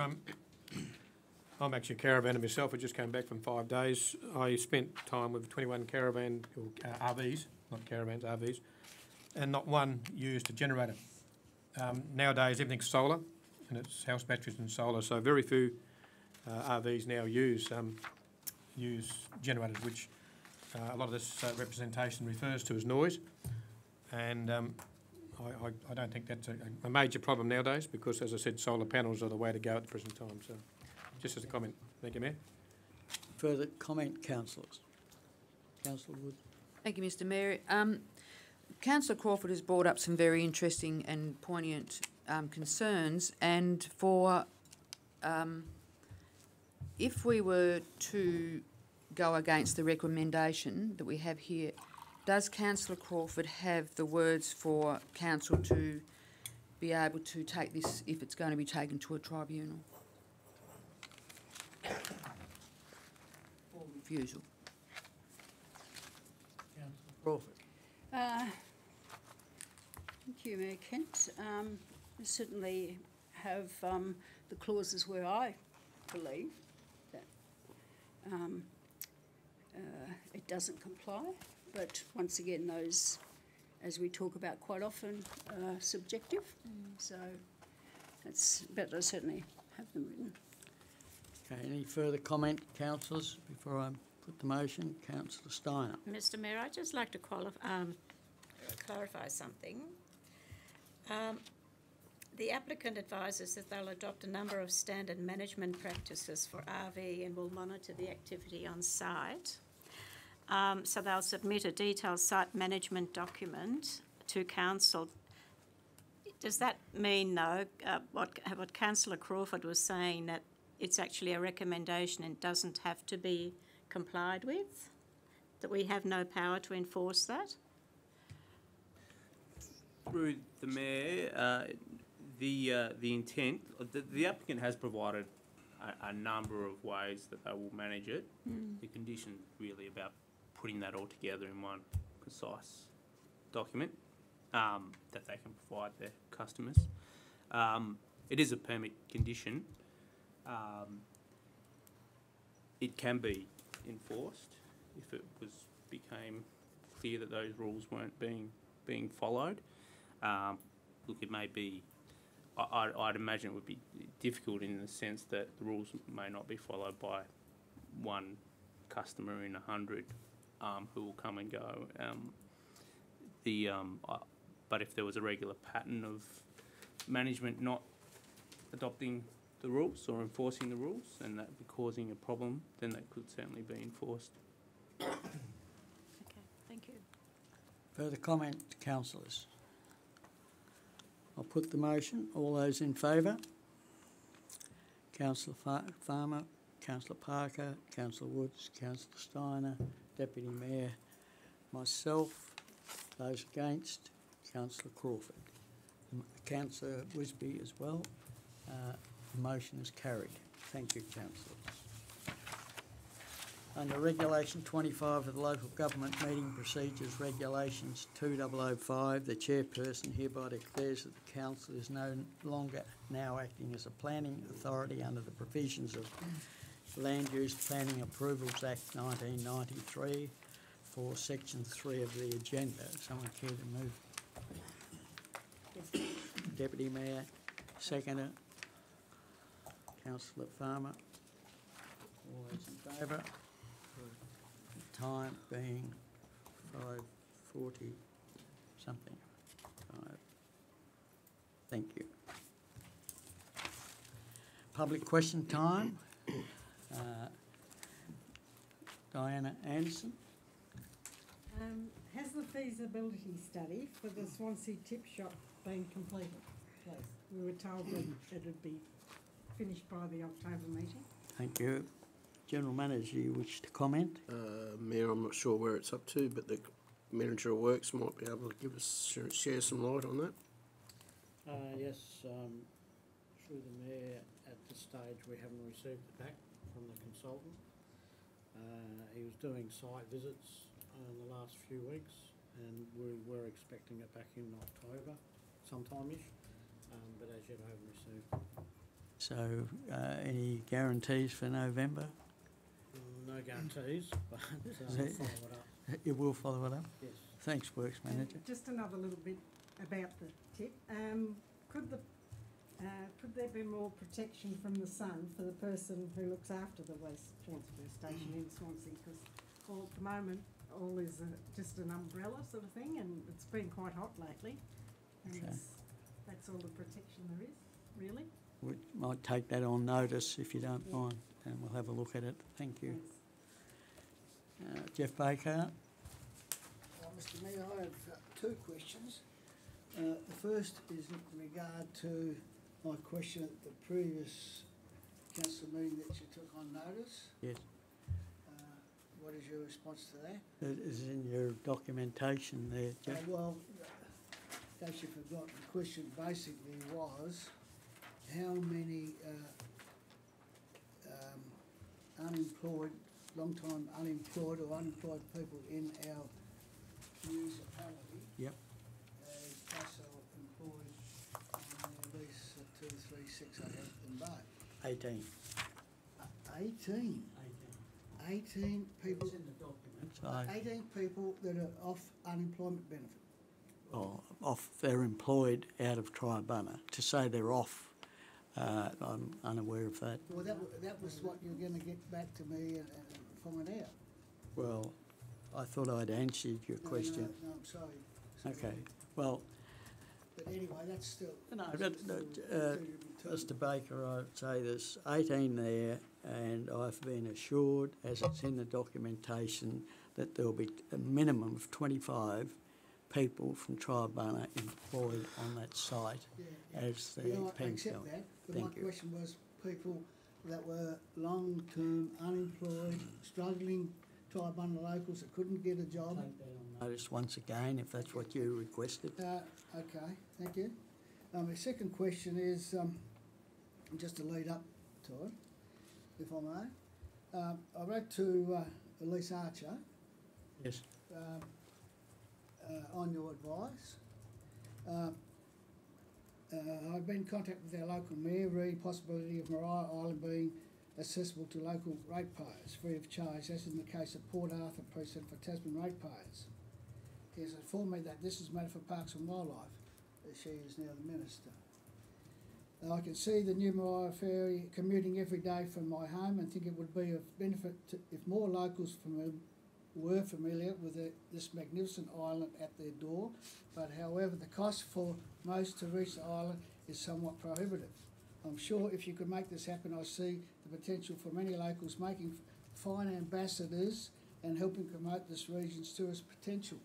I'm actually a caravaner myself. I just came back from 5 days. I spent time with 21 caravan or RVs, not caravans, RVs, and not one used a generator. Nowadays, everything's solar, and it's house batteries and solar. So very few RVs now use generators, which a lot of this representation refers to as noise. And I don't think that's a major problem nowadays, because, as I said, solar panels are the way to go at the present time. So, just as a comment. Thank you, Mayor. Further comment, councillors? Councillor Wood. Thank you, Mr Mayor. Councillor Crawford has brought up some very interesting and poignant concerns, and for if we were to go against the recommendation that we have here, does Councillor Crawford have the words for council to be able to take this if it's going to be taken to a tribunal? Or refusal? Councillor Crawford. Thank you, Mayor Kent. We certainly have the clauses where I believe that it doesn't comply, but once again, those, as we talk about quite often, are subjective. So but I certainly have them written. Okay, any further comment, councillors, before I put the motion? Councillor Steiner. Mr Mayor, I'd just like to clarify something. The applicant advises that they'll adopt a number of standard management practices for RV and will monitor the activity on site. So they'll submit a detailed site management document to council. Does that mean, though, what Councillor Crawford was saying, that it's actually a recommendation and doesn't have to be complied with? That we have no power to enforce that? Through the Mayor, the intent, the applicant has provided a number of ways that they will manage it. The condition really about putting that all together in one concise document that they can provide their customers. It is a permit condition. It can be enforced if it became clear that those rules weren't being followed. Look, it may be, I'd imagine it would be difficult in the sense that the rules may not be followed by one customer in 100 who will come and go. But if there was a regular pattern of management not adopting the rules or enforcing the rules and that be causing a problem, then that could certainly be enforced. Okay, thank you. Further comment, councillors? I'll put the motion. All those in favour? Councillor Farmer, Councillor Parker, Councillor Woods, Councillor Steiner, Deputy Mayor, myself. Those against, Councillor Crawford. Councillor Wisby as well. The motion is carried. Thank you, councillors. Under Regulation 25 of the Local Government Meeting Procedures Regulations 2005, the chairperson hereby declares that the council is no longer now acting as a planning authority under the provisions of Land Use Planning Approvals Act 1993 for Section 3 of the agenda. Someone care to move? Yes. Deputy Mayor, seconder. Councillor Farmer. All those in favour? Time being 5:40 something. Thank you. Public question time. Diana Anderson. Has the feasibility study for the Swansea tip shop been completed, please? We were told that it would be finished by the October meeting. Thank you. General Manager, you wish to comment? Mayor, I'm not sure where it's up to, but the Manager of Works might be able to give us share some light on that. Yes, through the Mayor, at this stage we haven't received it back from the consultant. He was doing site visits in the last few weeks and we were expecting it back in October, sometime-ish, but as yet I haven't received it. So, any guarantees for November? No guarantees, but I'll follow it up. You will follow it up? Yes. Thanks, Works Manager. Just another little bit about the tip. Could there be more protection from the sun for the person who looks after the waste transfer station in Swansea? Because at the moment all is just an umbrella sort of thing, and it's been quite hot lately. And Okay. That's all the protection there is, really. We might take that on notice if you don't mind, and we'll have a look at it. Thank you. Jeff Baker. Mr Mayor, I have two questions. The first is in regard to my question at the previous council meeting that you took on notice. Yes. What is your response to that? It is in your documentation there, Jeff. Well, in case you forgot, the question basically was how many unemployed, long-time unemployed or unemployed people in our municipality Yep. plus are employed on at least 2, 3, 6, 8 and both. 18. 18? 18 people. It's in the document. 18 people that are off unemployment benefit. Off, they're employed out of Tribunna. To say they're off, I'm unaware of that. Well, that was what you were going to get back to me and find out. Well, I thought I'd answered your question. No, I'm sorry. Okay, well, But anyway, that's still... no, that's but, still Mr Baker, I'd say there's 18 there, and I've been assured, as it's in the documentation, that there'll be a minimum of 25 people from Tribunna employed on that site as the I pen accept shop. that, but Thank my you. question was people that were long-term unemployed, struggling Tribunna locals that couldn't get a job. Notice once again, if that's what you requested. Okay, thank you. My second question is, just to lead up to it, if I may. I wrote to Elise Archer Yes. on your advice. I've been in contact with our local mayor, re possibility of Maria Island being accessible to local ratepayers free of charge, as in the case of Port Arthur precinct for Tasman ratepayers. He has informed me that this is a matter for Parks and Wildlife, as she is now the Minister. I can see the new Maria ferry commuting every day from my home and think it would be of benefit if more locals were familiar with this magnificent island at their door, but however the cost for most to reach the island is somewhat prohibitive. I'm sure if you could make this happen, I see the potential for many locals making fine ambassadors and helping promote this region's tourist potential.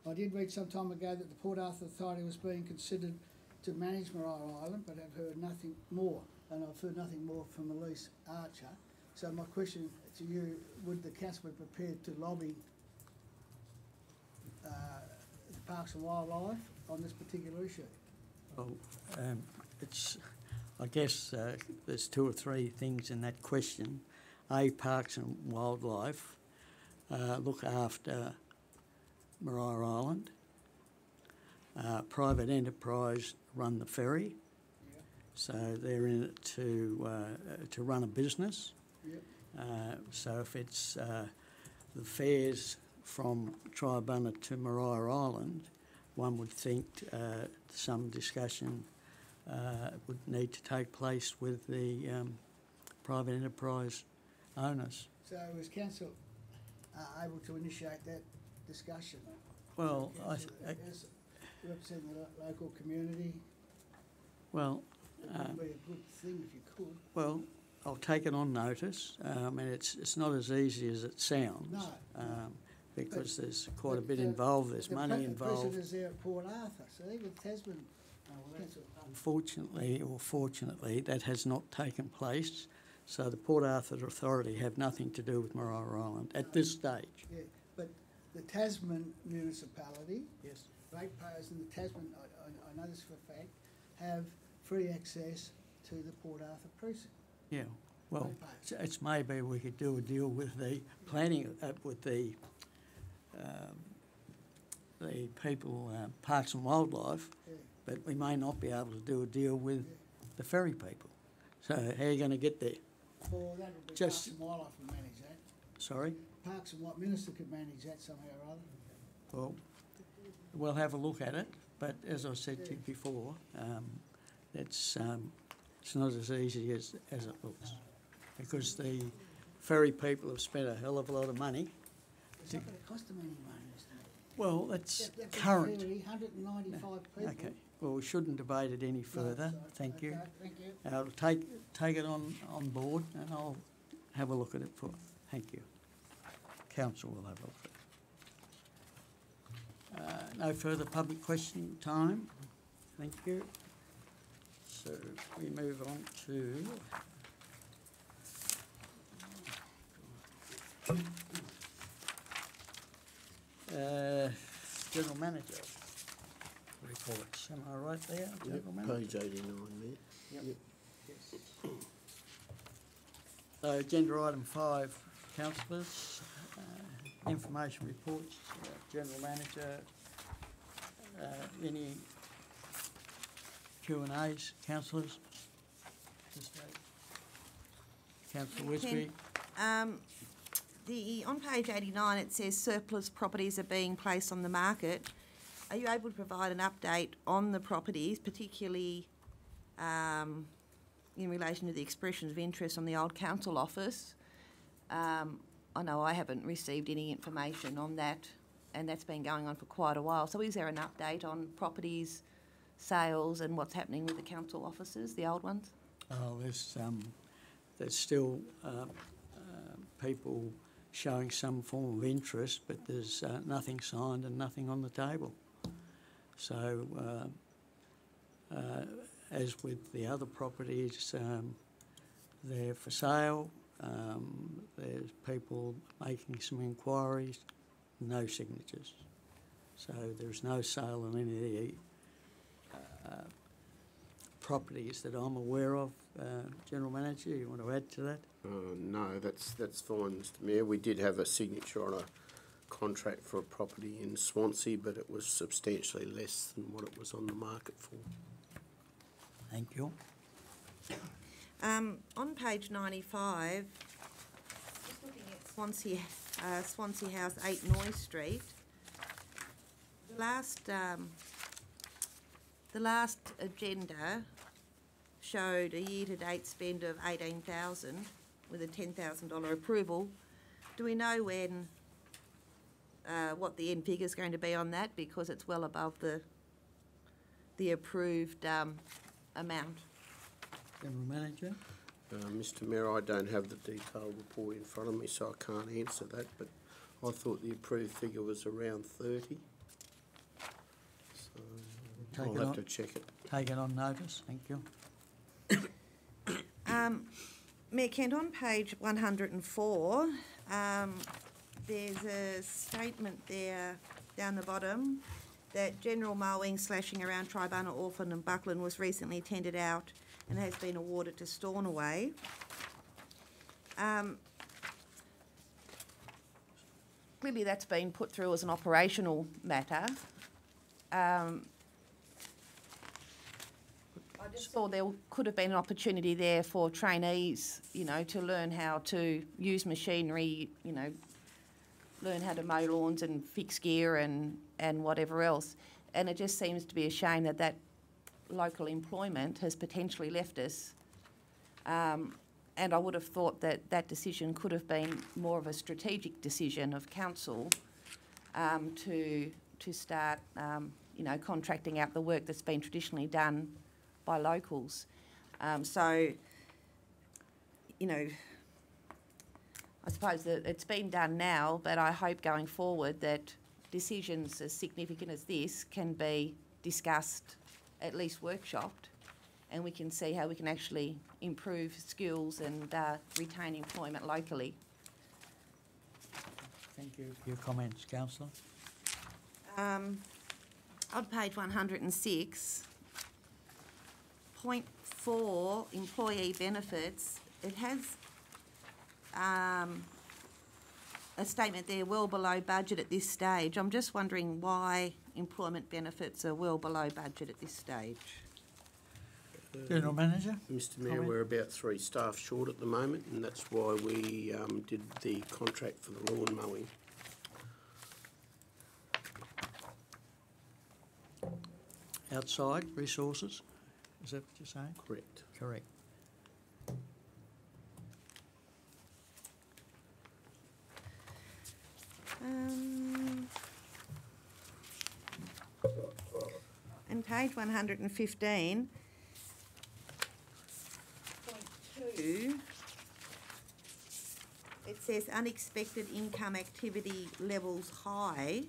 I did read some time ago that the Port Arthur Authority was being considered to manage Maria Island, but have heard nothing more, and I've heard nothing more from Elise Archer. So my question to you, would the council be prepared to lobby the Parks and Wildlife on this particular issue? Well, I guess there's two or three things in that question. Parks and Wildlife look after Maria Island. Private enterprise run the ferry, so they're in it to run a business. So if it's the fares from Tribunna to Maria Island, one would think some discussion would need to take place with the private enterprise owners. So is council able to initiate that discussion? Well, as representing the local community, well, it would be a good thing if you could. well, I'll take it on notice, and it's not as easy as it sounds. No. Because there's quite a bit involved, there's money The involved. precedent is there at Port Arthur, see, with Tasman. Unfortunately or fortunately, that has not taken place, so the Port Arthur Authority have nothing to do with Maria Island at this stage. Yeah, but the Tasman municipality, Yes. ratepayers in the Tasman, I know this for a fact, have free access to the Port Arthur precinct. Yeah, well, Ratepayers. it's maybe we could do a deal with the planning, with the people, Parks and Wildlife, Yeah. but we may not be able to do a deal with the ferry people. So how are you going to get there? Well, that would be Just- Parks and Wildlife would manage that. Sorry? Parks and what minister could manage that somehow or other. Well, we'll have a look at it, but as I said to you before, it's not as easy as it looks, because the ferry people have spent a hell of a lot of money. It's not going to cost them any money, Mr. Mayor. Well, that's That big current. ferry, 195 people. Okay, well, we shouldn't debate it any No, further, sorry. thank you. Okay, thank you. I'll take it on board, and I'll have a look at it thank you. Council will have a look at it. No further public question time, thank you. So we move on to General Manager reports. Am I right there, General Manager? Page 89 there. Agenda item 5, councillors, information reports, General Manager, any Q&As, councillors? Councillor Wisby? On page 89, it says surplus properties are being placed on the market. Are you able to provide an update on the properties, particularly in relation to the expressions of interest on the old council office? I know I haven't received any information on that, and that's been going on for quite a while. So is there an update on properties, sales, and what's happening with the council offices, the old ones? Oh, there's still people showing some form of interest, but there's nothing signed and nothing on the table. So, as with the other properties, they're for sale. There's people making some inquiries, no signatures. So there's no sale on any of the properties that I'm aware of. General Manager, you want to add to that? No, that's fine, Mr Mayor. We did have a signature on a contract for a property in Swansea, but it was substantially less than what it was on the market for. Thank you. On page 95, just looking at Swansea House, 8 Noy Street, the last agenda showed a year-to-date spend of $18,000 with a $10,000 approval. Do we know when what the end figure is going to be on that, because it's well above the approved amount? General Manager? Mr Mayor, I don't have the detailed report in front of me, so I can't answer that, but I thought the approved figure was around 30. So I'll have to check it. Take it on notice, thank you. Mayor Kent, on page 104, there's a statement there down the bottom that general mowing, slashing around Tribunal, Orphan and Buckland was recently tendered out and has been awarded to Stornoway. Clearly that's been put through as an operational matter. I just thought there could have been an opportunity there for trainees, you know, to learn how to use machinery, you know, learn how to mow lawns and fix gear and whatever else. And it just seems to be a shame that that local employment has potentially left us. And I would have thought that that decision could have been more of a strategic decision of council to start, you know, contracting out the work that's been traditionally done by locals. So, you know, I suppose that it's been done now, but I hope going forward that decisions as significant as this can be discussed, at least workshopped, and we can see how we can actually improve skills and retain employment locally. Thank you for your comments, Councillor. On page 106, point 4, employee benefits, it has a statement there, well below budget at this stage. I'm just wondering why employment benefits are well below budget at this stage. General Manager? Mr Mayor, comment? we're about 3 staff short at the moment, and that's why we did the contract for the lawn mowing. Outside resources, is that what you're saying? Correct. Correct. And page 115, point 2, it says unexpected income activity levels high,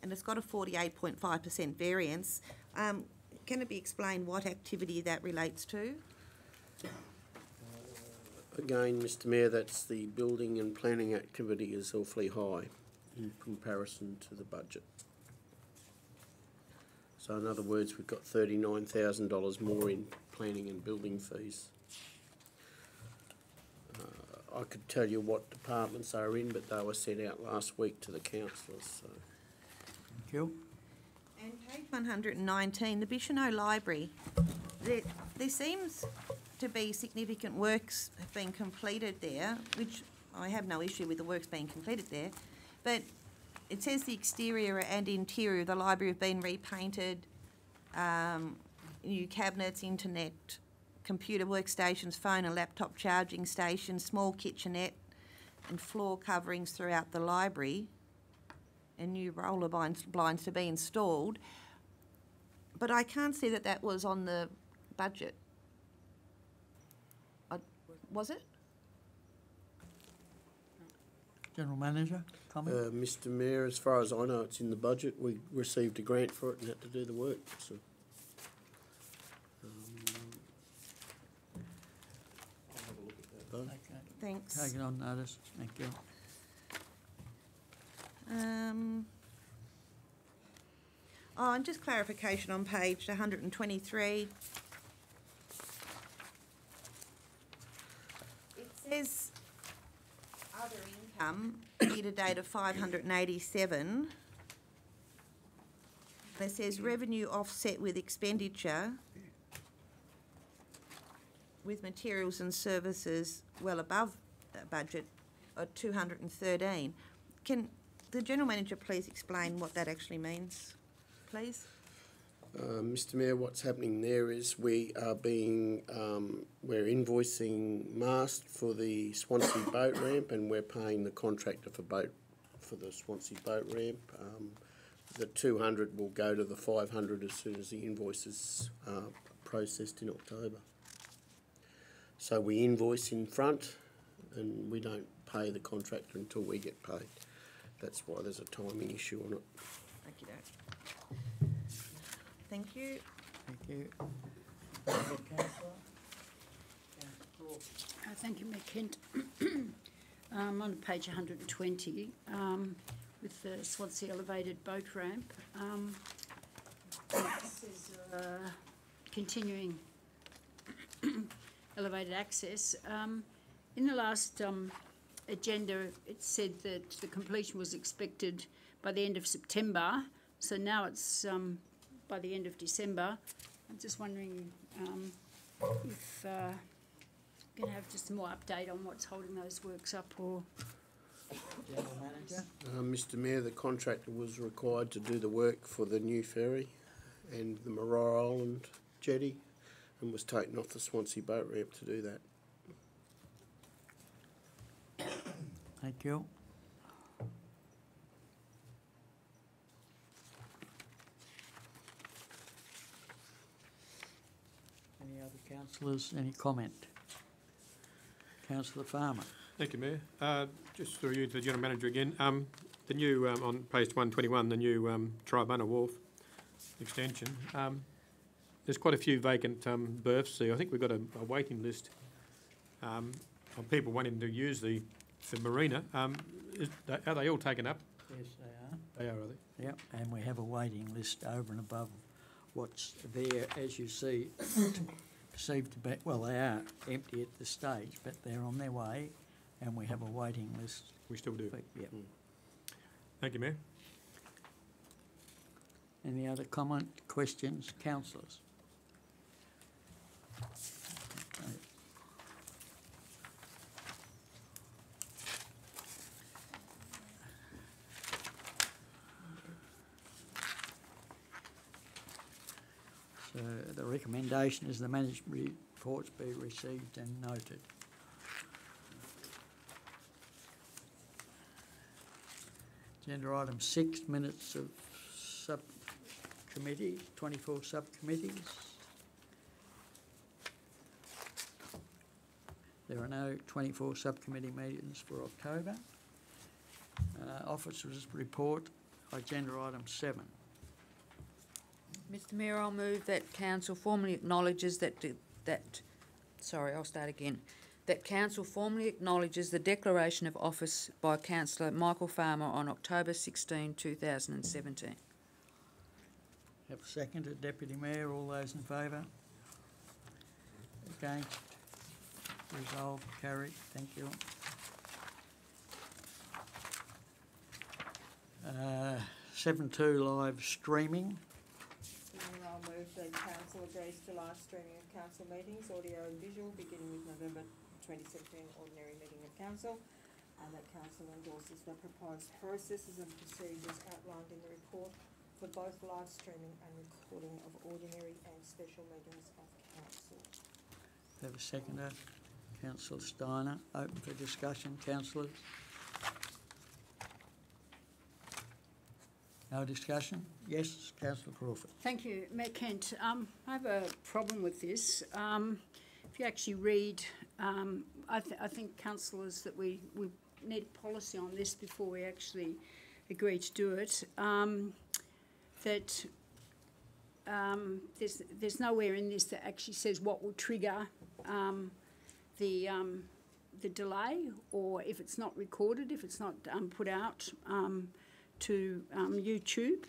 and it's got a 48.5% variance. Can it be explained what activity that relates to? Again, Mr Mayor, that's the building and planning activity is awfully high in comparison to the budget. So in other words, we've got $39,000 more in planning and building fees. I could tell you what departments they are in, but they were sent out last week to the councillors. So. Thank you. And page 119, the Bicheno Library. There seems to be significant works have been completed there, which I have no issue with the works being completed there, but it says the exterior and interior of the library have been repainted, new cabinets, internet, computer workstations, phone and laptop charging stations, small kitchenette and floor coverings throughout the library, and new roller blinds to be installed. But I can't see that that was on the budget. Was it? General Manager, comment? Mr Mayor, as far as I know, it's in the budget. We received a grant for it and had to do the work, so. I'll have a look at that. Okay. Thanks. Take it on notice, thank you. And just clarification on page 123. It says other income, year-to-date of 587. It says revenue offset with expenditure with materials and services well above budget at 213. Can the General Manager please explain what that actually means, please? Mr Mayor, what's happening there is we're invoicing MAST for the Swansea boat ramp, and we're paying the contractor for the Swansea boat ramp. The 200 will go to the 500 as soon as the invoice is processed in October. So we invoice in front and we don't pay the contractor until we get paid. That's why there's a timing issue on it. Thank you. Thank you. Councillor? Thank you, Mayor Kent. On page 120, with the Swansea elevated boat ramp, it says continuing elevated access. In the last agenda, it said that the completion was expected by the end of September, so now it's by the end of December. I'm just wondering if we can have just more update on what's holding those works up, or... General Manager? Mr Mayor, the contractor was required to do the work for the new ferry and the Maria Island jetty, and was taken off the Swansea boat ramp to do that. Thank you. Any other councillors, any comment? Councillor Farmer. Thank you, Mayor. Just through you to the General Manager again. The new, on page 121, the new Tribunal Wharf extension, there's quite a few vacant berths there. I think we've got a waiting list of people wanting to use the marina. Are they all taken up? Yes, they They are they? Yep, and we have a waiting list over and above what's there, as you see, perceived to be, well, they are empty at this stage, but they're on their way, and we have a waiting list. We still do. Yep. Thank you, Mayor. Any other comment, questions, councillors? So the recommendation is the management reports be received and noted. Agenda item 6, minutes of subcommittee, 24 subcommittees. There are no 24 subcommittee meetings for October. Officers' report, agenda item 7. Mr Mayor, I'll move that council formally acknowledges that council formally acknowledges the declaration of office by Councillor Michael Farmer on October 16, 2017. Have a second, Deputy Mayor. All those in favour? Against? Resolved, carried. Thank you. 7.2 live streaming. I'll move the council agrees to live streaming of council meetings, audio and visual, beginning with November 2017 ordinary meeting of council, and that council endorses the proposed processes and procedures outlined in the report for both live streaming and recording of ordinary and special meetings of council. Have a seconder. Councillor Steiner. Open for discussion, councillors. No discussion? Yes, Councillor Crawford. Thank you, Mayor Kent. I have a problem with this. If you actually read, I think councillors that we need a policy on this before we actually agree to do it. There's nowhere in this that actually says what will trigger the delay, or if it's not recorded, if it's not put out to YouTube.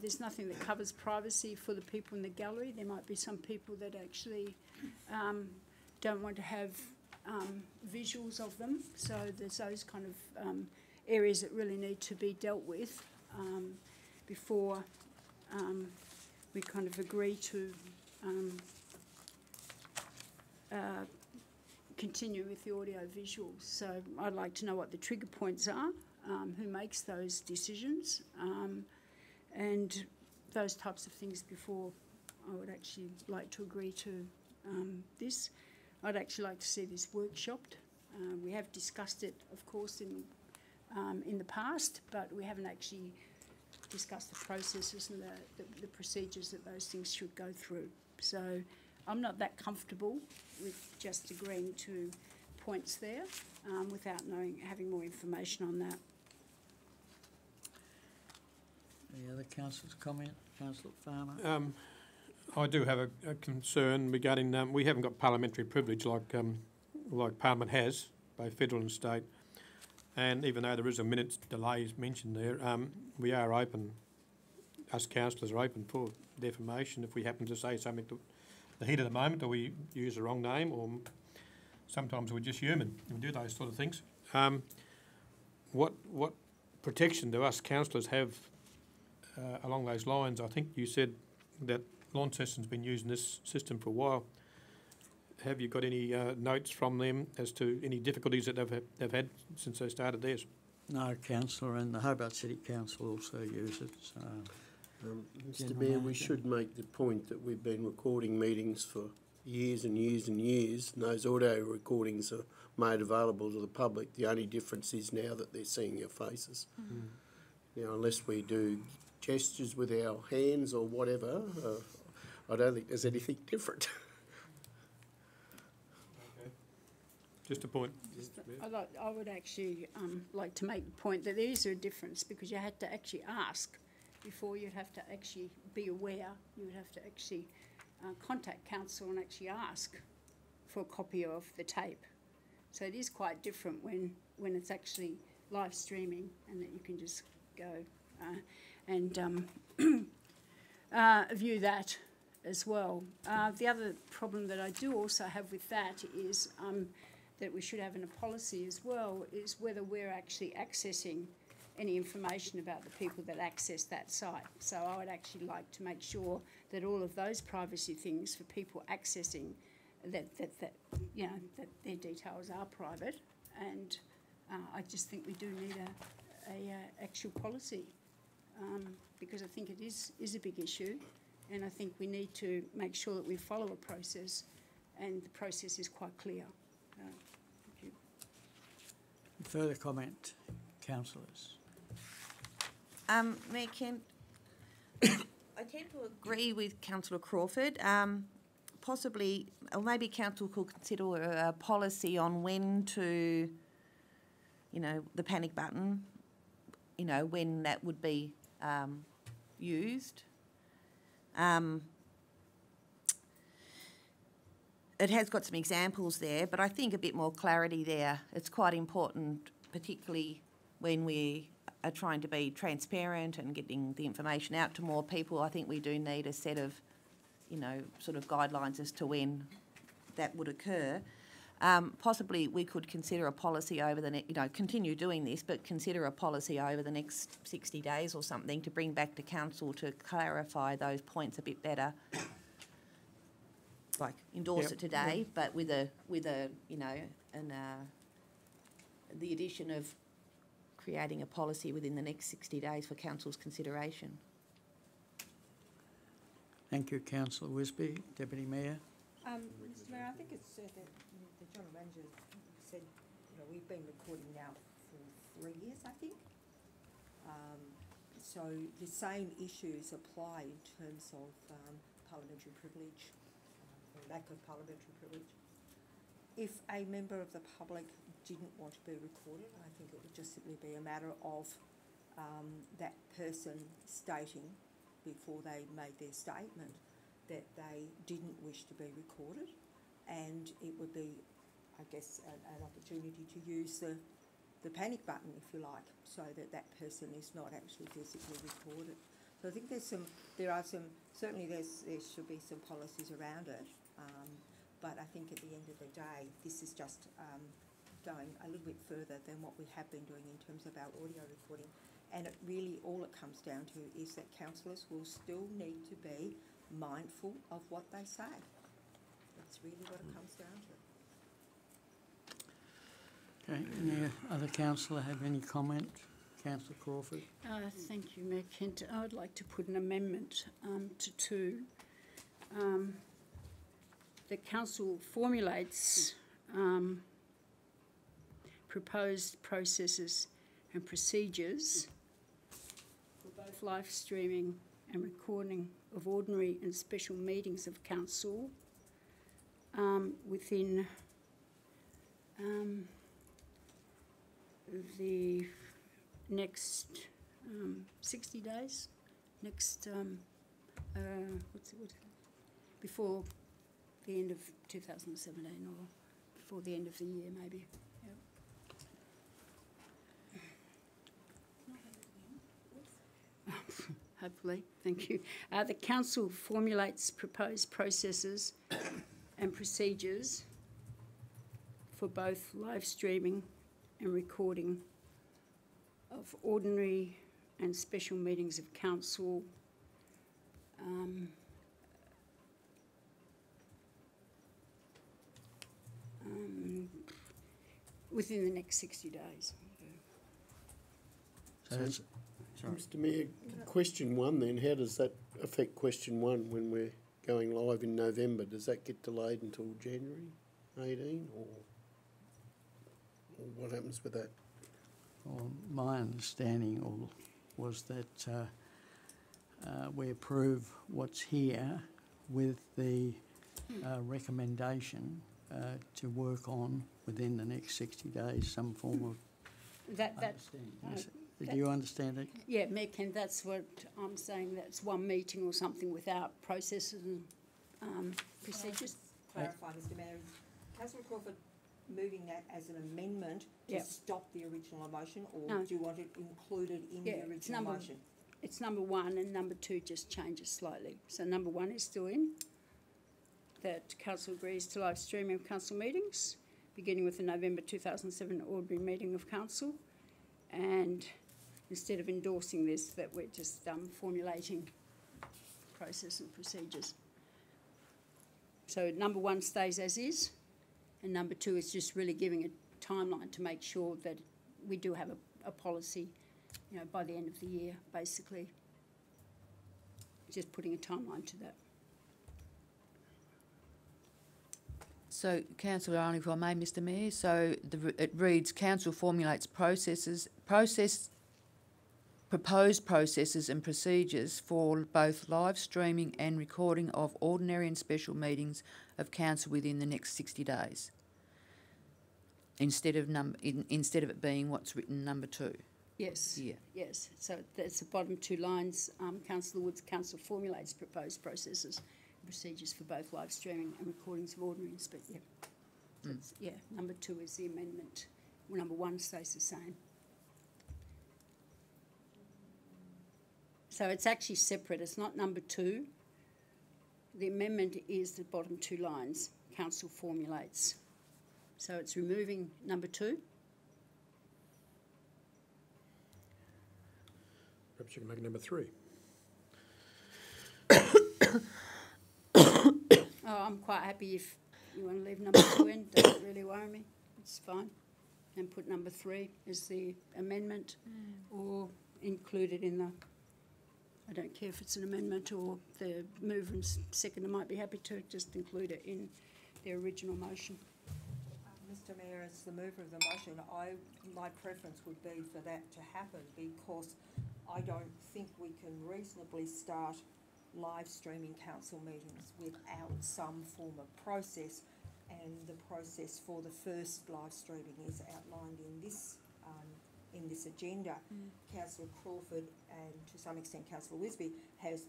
There's nothing that covers privacy for the people in the gallery. There might be some people that actually don't want to have visuals of them. So there's those kind of areas that really need to be dealt with before we kind of agree to continue with the audio visuals. So I'd like to know what the trigger points are, who makes those decisions, and those types of things before I would actually like to agree to this. I'd actually like to see this workshopped. We have discussed it, of course, in the past, but we haven't actually discussed the processes and the procedures that those things should go through. So I'm not that comfortable with just agreeing to points there without having more information on that. Any other councillors comment? Councillor Farmer? I do have a concern regarding we haven't got parliamentary privilege like Parliament has, both federal and state. And even though there is a minute's delay mentioned there, we are open, us councillors are open for defamation if we happen to say something to the heat of the moment, or we use the wrong name, or sometimes we're just human and we do those sort of things. What protection do us councillors have along those lines? I think you said that Launceston's been using this system for a while. Have you got any notes from them as to any difficulties that they've had since they started theirs? No, councillor, and the Hobart City Council also use it. So, Mr Mayor, we should make the point that we've been recording meetings for years and years and years, and those audio recordings are made available to the public. The only difference is now that they're seeing your faces. Now, unless we do gestures with our hands or whatever, I don't think there's anything different. Just a point. I would actually like to make the point that there is a difference, because you had to actually ask before. You'd have to actually be aware. You would have to actually contact council and actually ask for a copy of the tape. So it is quite different when it's actually live streaming and that you can just go and view that as well. The other problem that I do also have with that is that we should have in a policy as well is whether we're actually accessing any information about the people that access that site. So I would actually like to make sure that all of those privacy things for people accessing that their details are private, and I just think we do need a actual policy because I think it is a big issue, and I think we need to make sure that we follow a process, and the process is quite clear. Thank you. Further comment, councillors? Mayor Kent, I tend to agree with Councillor Crawford. Possibly, or maybe council could consider a policy on when to, the panic button, when that would be used. It has got some examples there, but I think a bit more clarity there. It's quite important, particularly when we are trying to be transparent and getting the information out to more people. I think we do need a set of, sort of guidelines as to when that would occur. Possibly we could consider a policy over the next, continue doing this, but consider a policy over the next 60 days or something to bring back to council to clarify those points a bit better. Like endorse it today, but with the addition of creating a policy within the next 60 days for council's consideration. Thank you, Councillor Wisby. Deputy Mayor. Mr Mayor, I think it's that the General Manager said, we've been recording now for 3 years, I think. So the same issues apply in terms of parliamentary privilege, or lack of parliamentary privilege. if a member of the public didn't want to be recorded, I think it would just simply be a matter of that person stating before they made their statement that they didn't wish to be recorded, and it would be, I guess, an opportunity to use the panic button, if you like, so that that person is not actually physically recorded. So I think certainly there should be some policies around it, but I think at the end of the day, this is just going a little bit further than what we have been doing in terms of our audio recording. And it really, all it comes down to is that councillors will still need to be mindful of what they say. That's really what it comes down to. Okay, any other councillor have any comment? Councillor Crawford? Thank you, Mayor Kent. I would like to put an amendment to 2. The council formulates proposed processes and procedures for both live streaming and recording of ordinary and special meetings of council within the next 60 days, before the end of 2017 or before the end of the year maybe. Hopefully, thank you. The council formulates proposed processes and procedures for both live streaming and recording of ordinary and special meetings of council within the next 60 days. So it's, sorry. Mr Mayor, question 1 then, how does that affect question 1 when we're going live in November? Does that get delayed until January 18 or what happens with that? Well, my understanding was that we approve what's here with the recommendation to work on within the next 60 days some form of understanding. Do you understand it? Yeah, Mayor Kent, that's what I'm saying. That's one meeting or something without processes and procedures. Clarify, Mr Mayor, Councillor Crawford moving that as an amendment to stop the original motion, or do you want it included in the original motion? It's number 1 and number 2 just changes slightly. So number 1 is still in, that council agrees to live streaming of council meetings, beginning with the November 2007 ordinary meeting of council, and instead of endorsing this, that we're just formulating process and procedures. So number 1 stays as is, and number 2 is just really giving a timeline to make sure that we do have a policy, you know, by the end of the year, basically. Just putting a timeline to that. So, Councillor Arling, if I may, Mr Mayor, so it reads, Council formulates proposed processes and procedures for both live streaming and recording of ordinary and special meetings of Council within the next 60 days, instead of it being what's written number 2. Yes. Yeah. Yes. So that's the bottom 2 lines. Councillor Wood's council formulates proposed processes and procedures for both live streaming and recordings of ordinary and special. Yeah. Number 2 is the amendment. Well, number 1 stays the same. So it's actually separate. It's not number 2. The amendment is the bottom 2 lines. Council formulates. So it's removing number 2. Perhaps you can make it number 3. Oh, I'm quite happy if you want to leave number 2 in. Doesn't really worry me. It's fine. And put number 3 as the amendment, or include it in the. I don't care if it's an amendment or the move and second. I might be happy to just include it in the original motion. Mr Mayor, as the mover of the motion, my preference would be for that to happen, because I don't think we can reasonably start live streaming council meetings without some form of process and the process for the first live streaming is outlined in this agenda. Councillor Crawford and to some extent Councillor Wisby have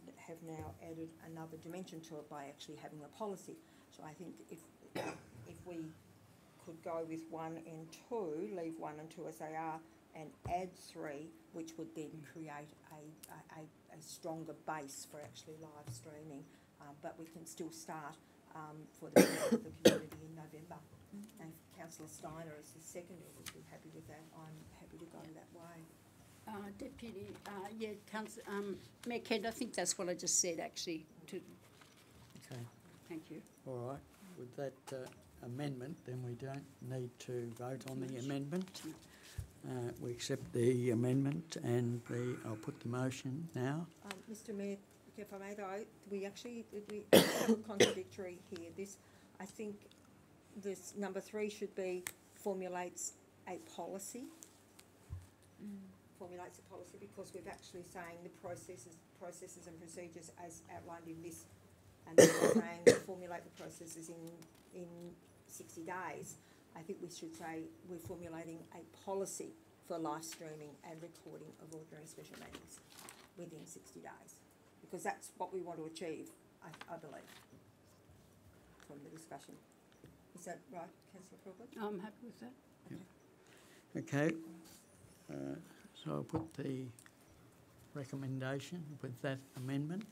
now added another dimension to it by actually having a policy. So I think if we could go with 1 and 2, leave 1 and 2 as they are, and add 3, which would then create a stronger base for actually live streaming, but we can still start for the benefit of the community in November. And if Councillor Steiner is the seconder, would be happy with that. I'm happy to go that way. Deputy, Mayor Kent, I think that's what I just said actually. Okay, Thank you. all right. With that amendment, then we don't need to vote on the amendment. We accept the amendment and I'll put the motion now. Mr Mayor, if I may though, we have a contradictory here. I think this number 3 should be formulates a policy. Formulates a policy because we're actually saying the processes and procedures as outlined in this, and then we're saying formulate the processes in 60 days. I think we should say we're formulating a policy for live streaming and recording of ordinary special meetings within 60 days, because that's what we want to achieve, I believe, from the discussion. Is that right, Councillor Crawford? I'm happy with that. Okay, so I'll put the recommendation with that amendment.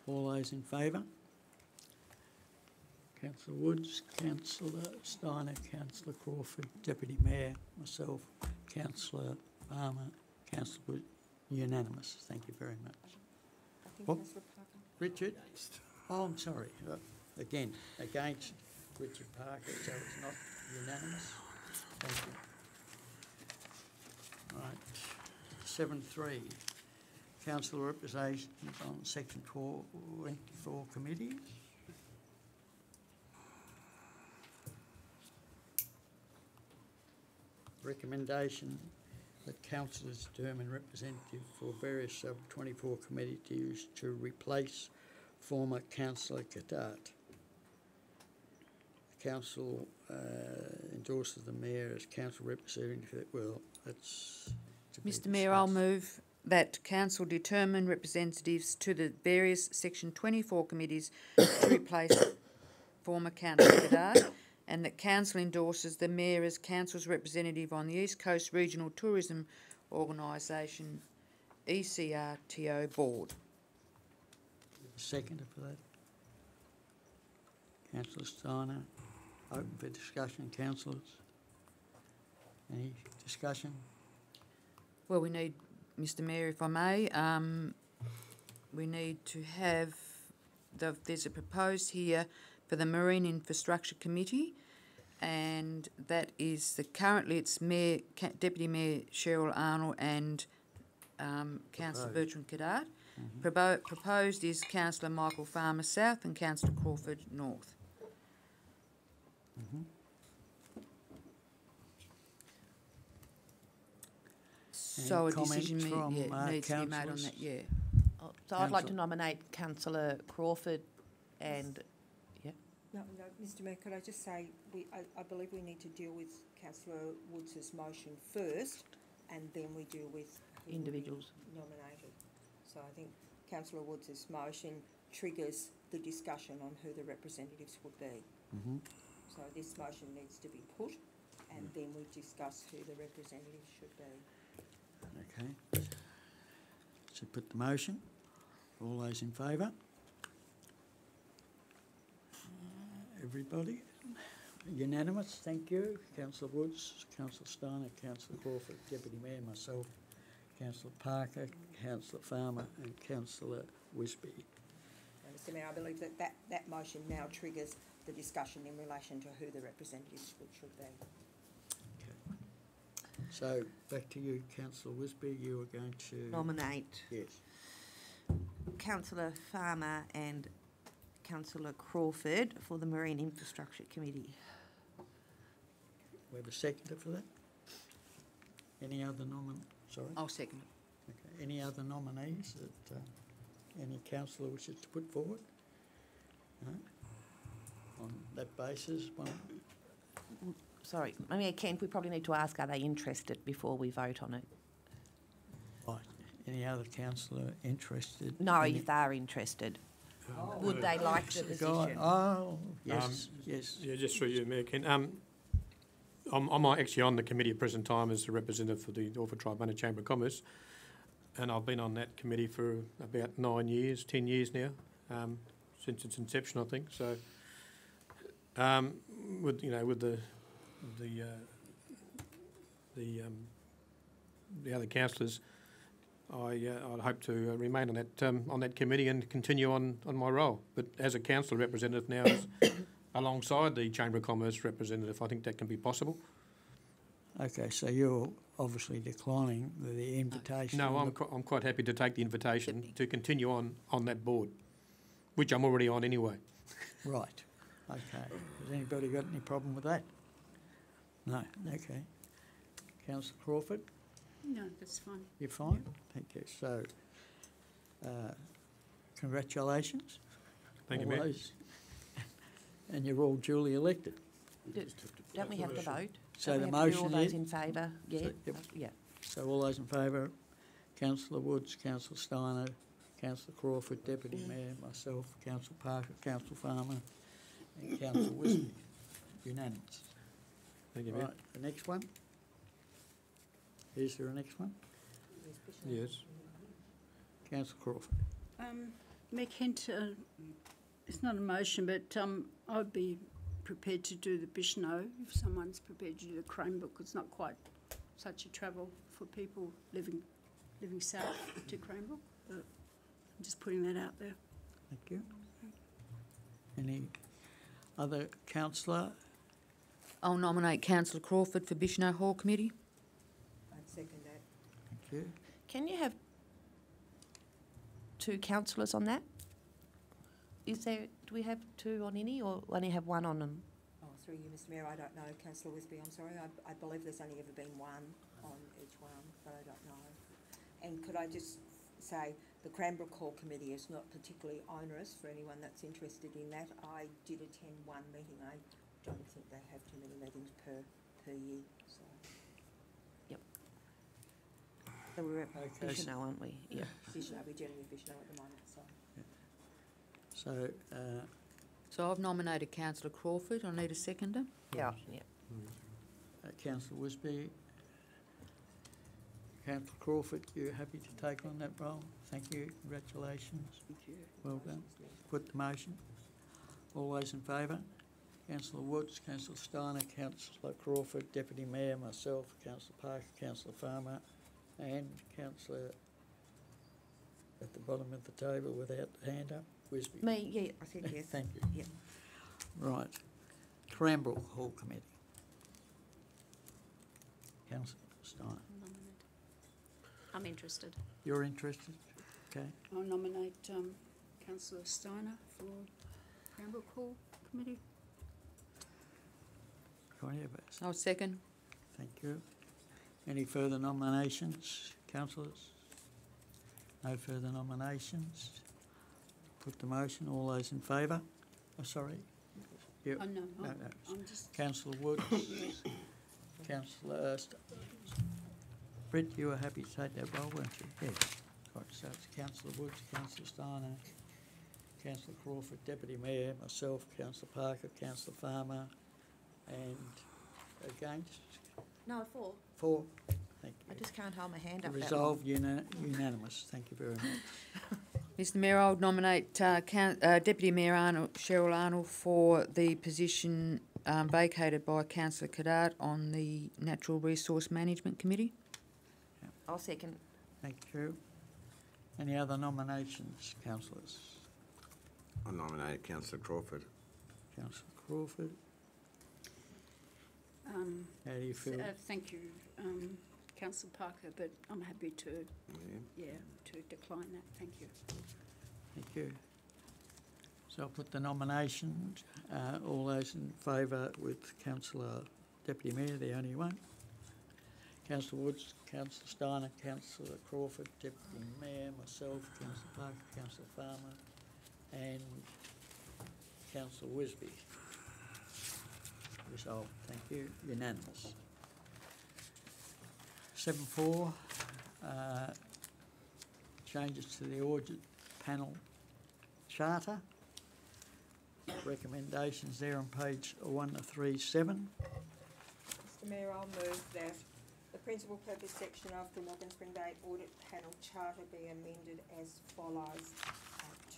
All those in favour? Councillor Woods, Councillor Steiner, Councillor Crawford, Deputy Mayor, myself, Councillor Farmer, Councillor Wood, unanimous. Thank you very much. I think What? Councillor Parker. Richard? Oh, I'm sorry. Again, against Richard Parker, so it's not unanimous. Thank you. Right. 7.3. Council representations on Section 24 committees. Recommendation that councillors determine representative for various sub-24 committees to replace former councillor Katat. The council endorses the mayor as council representative. Well, that's to be Mr Mayor, I'll discussed. move that council determine representatives to the various Section 24 committees to replace former councillor Kadat, and that council endorses the mayor as council's representative on the East Coast Regional Tourism Organisation ECRTO board. Seconder for that. Councillor Steiner. Open for discussion, councillors. Any discussion? Well, we need, Mr Mayor, if I may, we need to have, there's a proposed here for the Marine Infrastructure Committee, and that is currently it's Mayor, Deputy Mayor Cheryl Arnold and Councillor Bertrand Kadat. Proposed is Councillor Michael Farmer South and Councillor Crawford North. So a decision needs to be made on that, yeah. So I'd like to Councillor. nominate Councillor Crawford and, No, Mr Mayor, could I just say, I believe we need to deal with Councillor Woods' motion first, and then we deal with who will be Individuals. nominated. So I think Councillor Woods' motion triggers the discussion on who the representatives would be. So this motion needs to be put, and then we discuss who the representatives should be. Okay. So put the motion. All those in favour? Everybody? Unanimous, thank you. Councillor Woods, Councillor Steiner, Councillor Crawford, Deputy Mayor, myself, Councillor Parker, Councillor Farmer and Councillor Wisby. Mr Mayor, I believe that motion now triggers the discussion in relation to who the representatives should be. Okay. So back to you, Councillor Wisby, you are going to... nominate Yes. Councillor Farmer and Councillor Crawford for the Marine Infrastructure Committee. We have a seconder for that? Any other sorry? I'll second it. Okay. Any other nominees that any councillor wishes to put forward? No? on that basis. Well, Sorry, I mean, Ken, we probably need to ask, are they interested before we vote on it? right. Any other councillor interested? No, in if they're interested. Would they like the the guy? position? Oh, yes, yes. Yeah, just through you, Mayor Ken. I'm actually on the committee at present time as the representative for the Orford Tribe Manor Chamber of Commerce, and I've been on that committee for about 9 years, 10 years now, since its inception, I think. So, with the other councillors, I'd hope to remain on that committee and continue on my role. But as a council representative now, alongside the Chamber of Commerce representative, I think that can be possible. Okay, so you're obviously declining the invitation. No, I'm quite happy to take the invitation to continue on that board, which I'm already on anyway. Right. Okay. Has anybody got any problem with that? No. Okay. Councillor Crawford, No, that's fine. you're fine? Thank you. So, congratulations. Thank you, all Mayor. those. And you're all duly elected. Don't we have to vote? So Don't the we have to do motion all those is- in favour? Yeah, So, yep. yeah. So all those in favour, Councillor Woods, Councillor Steiner, Councillor Crawford, Deputy Mayor, myself, Councillor Parker, Councillor Farmer and Councillor Wisby. Unanimous. Thank you, Mayor. Right, the next one? Is there a next one? Yes. Councillor Crawford. Mayor Kent, it's not a motion, but I'd be prepared to do the Bishno if someone's prepared to do the Cranebrook. It's not quite such a travel for people living south to Cranebrook. But I'm just putting that out there. Thank you. Any other councillor? I'll nominate Councillor Crawford for Bishno Hall Committee. I'd second that. Thank you. Can you have two councillors on that? Do we have two on any, or only have one on them? Oh, through you, Mr Mayor, I don't know. Councillor Wisby, I'm sorry. I believe there's only ever been one on each one, but I don't know. And could I just say, the Cranbrook Hall Committee is not particularly onerous for anyone that's interested in that. I did attend one meeting. I don't think they have too many meetings per year, so. Yep. So we're at Okay, Bishno, aren't we? Yeah. Bishno, we generally Bishno at the moment, so. So, So I've nominated Councillor Crawford. I need a seconder. Yeah, yeah. Councillor Wisby. Councillor Crawford, you happy to take on that role? Thank you. Congratulations. Thank you. Well done. Put the motion. All those in favour? Councillor Woods, Councillor Steiner, Councillor Crawford, Deputy Mayor, myself, Councillor Parker, Councillor Farmer and Councillor at the bottom of the table without the hand up, Wisby. Me, yeah, I said yes. Thank you. Yep. Right. Cranbrook Hall Committee. Councillor Steiner. I'm interested. You're interested? Okay. I'll nominate Councillor Steiner for Cranbrook Hall Committee. I'll second. Thank you. Any further nominations, councillors? No further nominations. Put the motion. All those in favour? Oh, sorry. You. Oh, no, No, no. I'm just... Councillor Woods. Councillor Britt, you were happy to take that role, weren't you? Yes. Right, so it's Councillor Woods, Councillor Steiner, Councillor Crawford, Deputy Mayor, myself, Councillor Parker, Councillor Farmer, and against? No, four. 4. Thank you. I just can't hold my hand up that long. Resolved unanimous. Thank you very much. Mr Mayor, I would nominate Deputy Mayor Cheryl Arnold for the position vacated by Councillor Caddart on the Natural Resource Management Committee. I'll second. Thank you. Any other nominations, councillors? I nominate Councillor Crawford. Councillor Crawford, how do you feel? thank you, Councillor Parker, but I'm happy to, to decline that. Thank you. Thank you. So I'll put the nominations. All those in favour with Councillor Deputy Mayor, the only one. Councillor Woods, Councillor Steiner, Councillor Crawford, Deputy Mayor, myself, Councillor Parker, Councillor Farmer and Councillor Wisby. Resolved. Thank you. Unanimous. 7.4, changes to the audit panel charter. Recommendations there on page 1 to 3.7. Mr Mayor, I'll move that the principal purpose section of the Glamorgan Spring Bay Audit Panel Charter be amended as follows.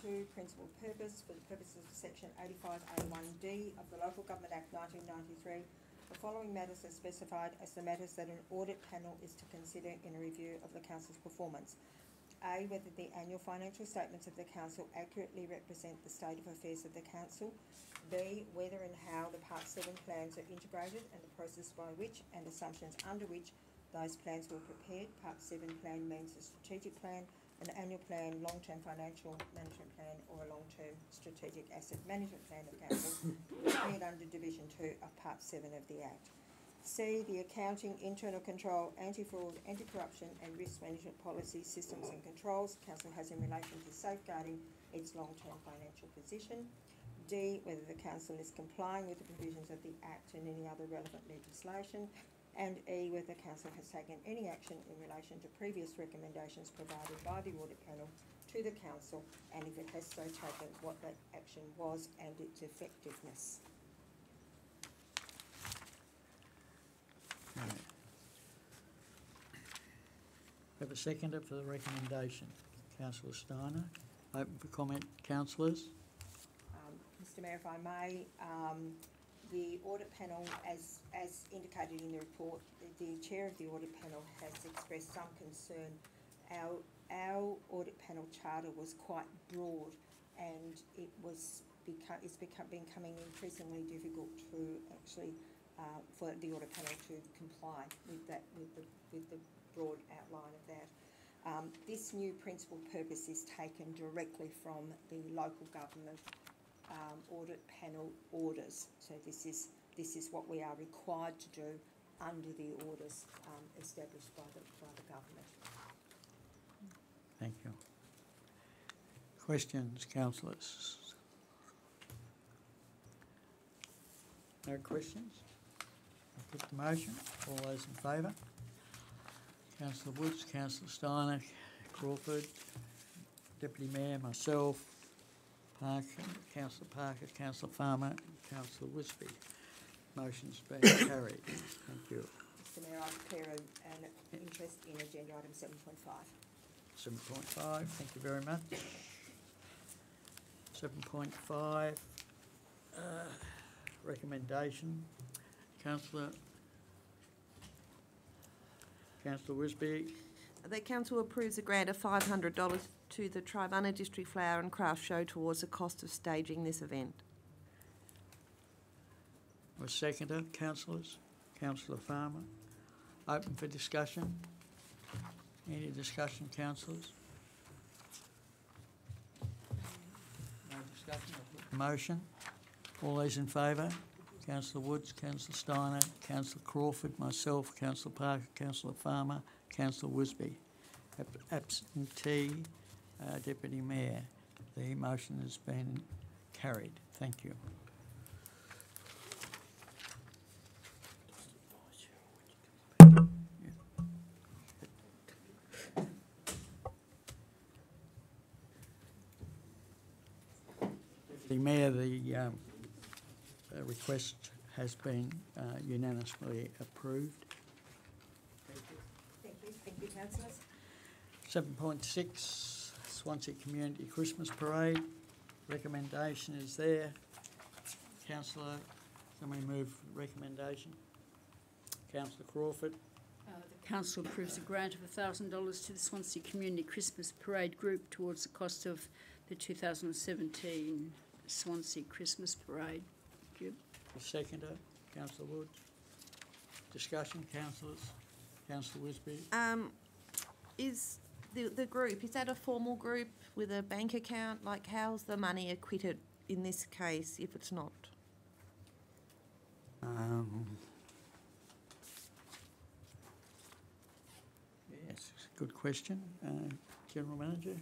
2. Principal purpose, for the purposes of section 85A1D of the Local Government Act 1993, the following matters are specified as the matters that an audit panel is to consider in a review of the council's performance. A, whether the annual financial statements of the council accurately represent the state of affairs of the council. B, whether and how the Part 7 plans are integrated and the process by which and assumptions under which those plans were prepared. Part 7 plan means a strategic plan, an annual plan, long-term financial management plan, or a long-term strategic asset management plan of council prepared under Division 2 of Part 7 of the Act. C, the accounting, internal control, anti-fraud, anti-corruption and risk management policies, systems and controls council has in relation to safeguarding its long-term financial position. D, whether the council is complying with the provisions of the Act and any other relevant legislation. And E, whether the council has taken any action in relation to previous recommendations provided by the audit panel to the council, and if it has so taken, what that action was and its effectiveness. Right. Have a seconder for the recommendation. Councillor Steiner. Open for comment, councillors. Mr Mayor, if I may, the audit panel, as indicated in the report, the chair of the audit panel has expressed some concern. Our audit panel charter was quite broad, and it's becoming increasingly difficult to actually for the audit panel to comply with that, with the broad outline of that. This new principal purpose is taken directly from the local government audit panel orders. So this is what we are required to do under the orders established by the government. Thank you. Questions, councillors? No questions? I'll put the motion. All those in favour? Councillor Woods, Councillor Steiner, Crawford, Deputy Mayor, myself, Parker, Councillor Parker, Councillor Farmer, Councillor Wisby. Motion's been carried. Thank you. Mr Mayor, I declare an interest in agenda item 7.5. 7.5, thank you very much. 7.5, recommendation. Councillor Wisby. The council approves a grant of $500 to the Trivana District Flower and Craft Show towards the cost of staging this event. A seconder, councillors. Councillor Farmer. Open for discussion. Any discussion, councillors? No discussion. I'll put the motion. All those in favour? Councillor Woods, Councillor Steiner, Councillor Crawford, myself, Councillor Parker, Councillor Farmer, Councillor Wisby. Absentee, Deputy Mayor. The motion has been carried. Thank you. The Mayor, the request has been unanimously approved. Thank you, councillors. 7.6, Swansea Community Christmas Parade. Recommendation is there. Councillor, somebody move recommendation. Councillor Crawford. The council approves a grant of $1,000 to the Swansea Community Christmas Parade Group towards the cost of the 2017 Swansea Christmas Parade. Thank you. The seconder, Councillor Wood. Discussion, councillors. Councillor Wisby. Is the group, is that a formal group with a bank account? Like, how's the money acquitted in this case if it's not? Yes, good question. General Manager?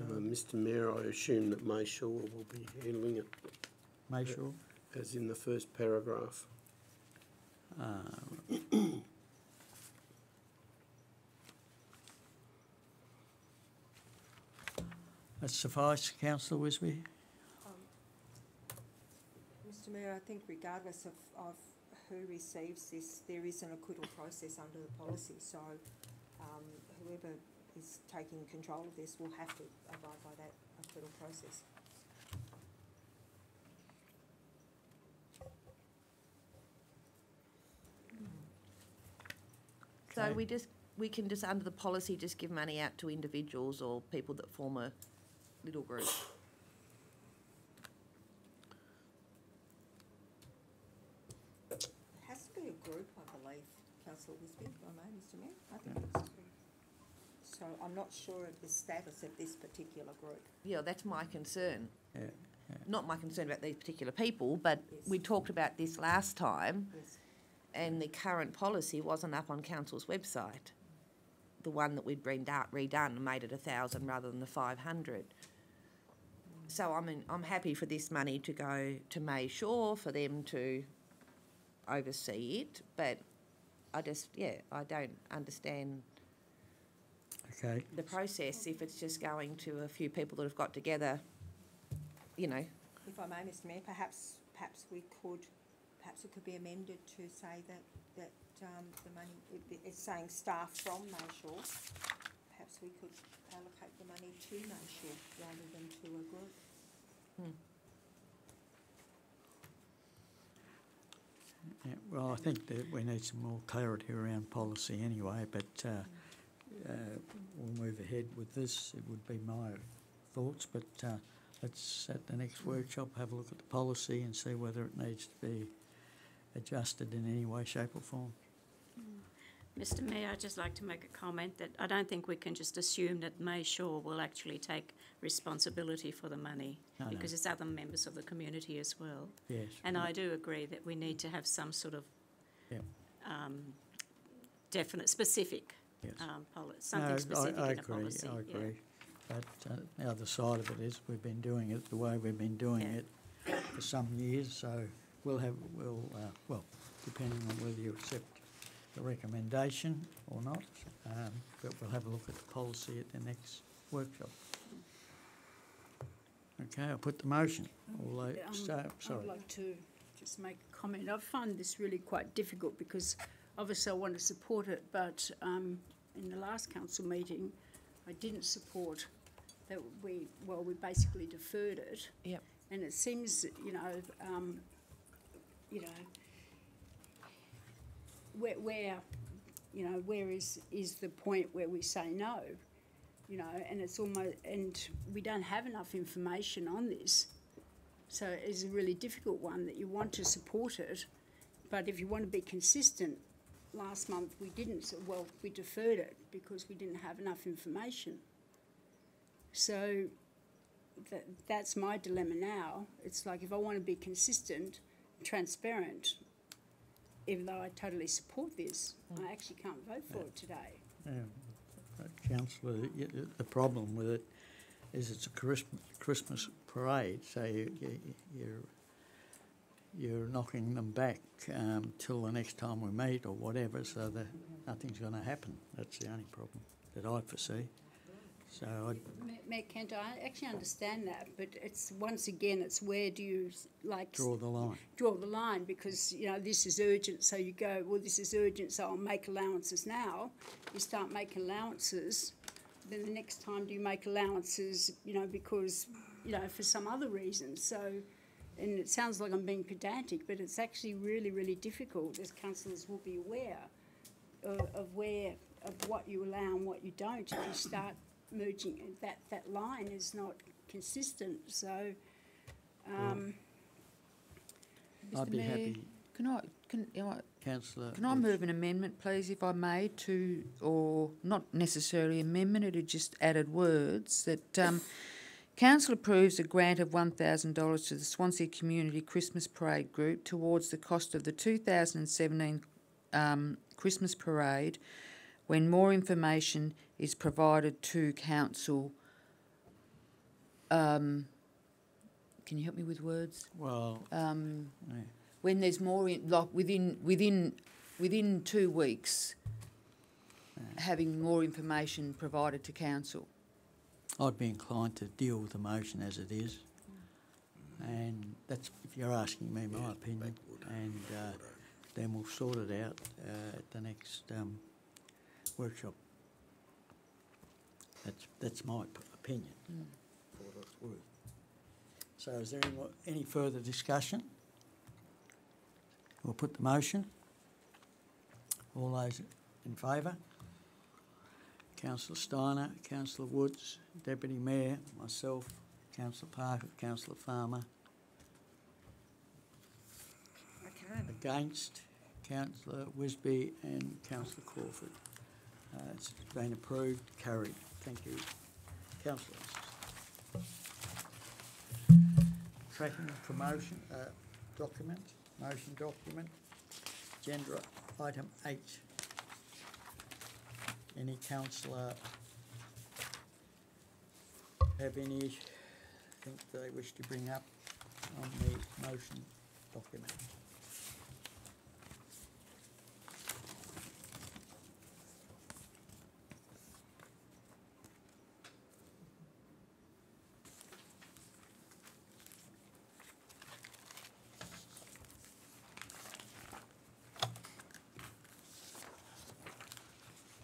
Mr Mayor, I assume that May Shaw will be handling it. May Shaw? As in the first paragraph. That suffice, Councillor Wisby? Mr Mayor, I think regardless of who receives this, there is an acquittal process under the policy, so whoever is taking control of this will have to abide by that acquittal process. So Okay. we can just, under the policy, just give money out to individuals or people that form a little group. It has to be a group, I believe, Councillor Wisby, if I may, Mr Mayor. I think it has to be. So I'm not sure of the status of this particular group. Yeah, that's my concern. Yeah. Not my concern about these particular people, but Yes. we talked about this last time, Yes. and the current policy wasn't up on council's website. The one that we'd redone and made it 1,000 rather than the 500. So I'm happy for this money to go to May Shaw for them to oversee it, but I don't understand Okay. the process if it's just going to a few people that have got together, you know. If I may, Mr Mayor, perhaps it could be amended to say that the money, it's saying staff from Mayshore. Perhaps we could allocate the money to Mayshore rather than to a group. Yeah, well, I think that we need some more clarity around policy anyway, but we'll move ahead with this. It would be my thoughts, but let's, at the next workshop, have a look at the policy and see whether it needs to be adjusted in any way, shape or form. Mr Mayor, I'd just like to make a comment that I don't think we can just assume that May Shaw will actually take responsibility for the money, No, because it's other members of the community as well. Yes. And I do agree that we need to have some sort of Yeah. definite, specific, Yes. something No, specific I in a policy. I yeah. agree. But the other side of it is we've been doing it the way we've been doing Yeah. it for some years, so we'll, depending on whether you accept the recommendation or not, but we'll have a look at the policy at the next workshop. Okay, I'll put the motion. Sorry. I'd like to just make a comment. I find this really quite difficult because obviously I want to support it, but in the last council meeting, I didn't support that we basically deferred it. Yep. And it seems, where is the point where we say no? And it's almost, and we don't have enough information on this. So it's a really difficult one that you want to support it, but if you want to be consistent, last month we didn't, we deferred it because we didn't have enough information. So that's my dilemma now. It's like if I want to be consistent, transparent, even though I totally support this, I actually can't vote for it today. Yeah, Councillor, the problem with it is it's a Christmas parade, so you're knocking them back till the next time we meet or whatever, so that nothing's going to happen. That's the only problem that I foresee. So Mayor Kent, I actually understand that, but it's once again, it's where do you draw the line? Draw the line, because this is urgent, so you go, well, this is urgent, so I'll make allowances now. You start making allowances, then the next time do you make allowances, because for some other reason. So, and it sounds like I'm being pedantic, but it's actually really, really difficult, as councillors will be aware of what you allow and what you don't. If you start merging, that line is not consistent. So, I'd be Mayor, happy. Councillor. Can I move an amendment, please, if I may, or not necessarily amendment, it had just added words, that Council approves a grant of $1,000 to the Swansea Community Christmas Parade Group towards the cost of the 2017 Christmas Parade, when more information is provided to Council. Can you help me with words? Well, when there's more, like within 2 weeks, having more information provided to council? I'd be inclined to deal with the motion as it is, and that's, if you're asking me my opinion, and then we'll sort it out at the next workshop. That's my opinion, for what it's worth. So is there any further discussion? We'll put the motion. All those in favour? Councillor Steiner, Councillor Woods, Deputy Mayor, myself, Councillor Parker, Councillor Farmer. Against, Councillor Wisby and Councillor Crawford. It's been approved, carried. Thank you. Councillors. Tracking promotion document, motion document, agenda item 8. Any councillor have anything they wish to bring up on the motion document?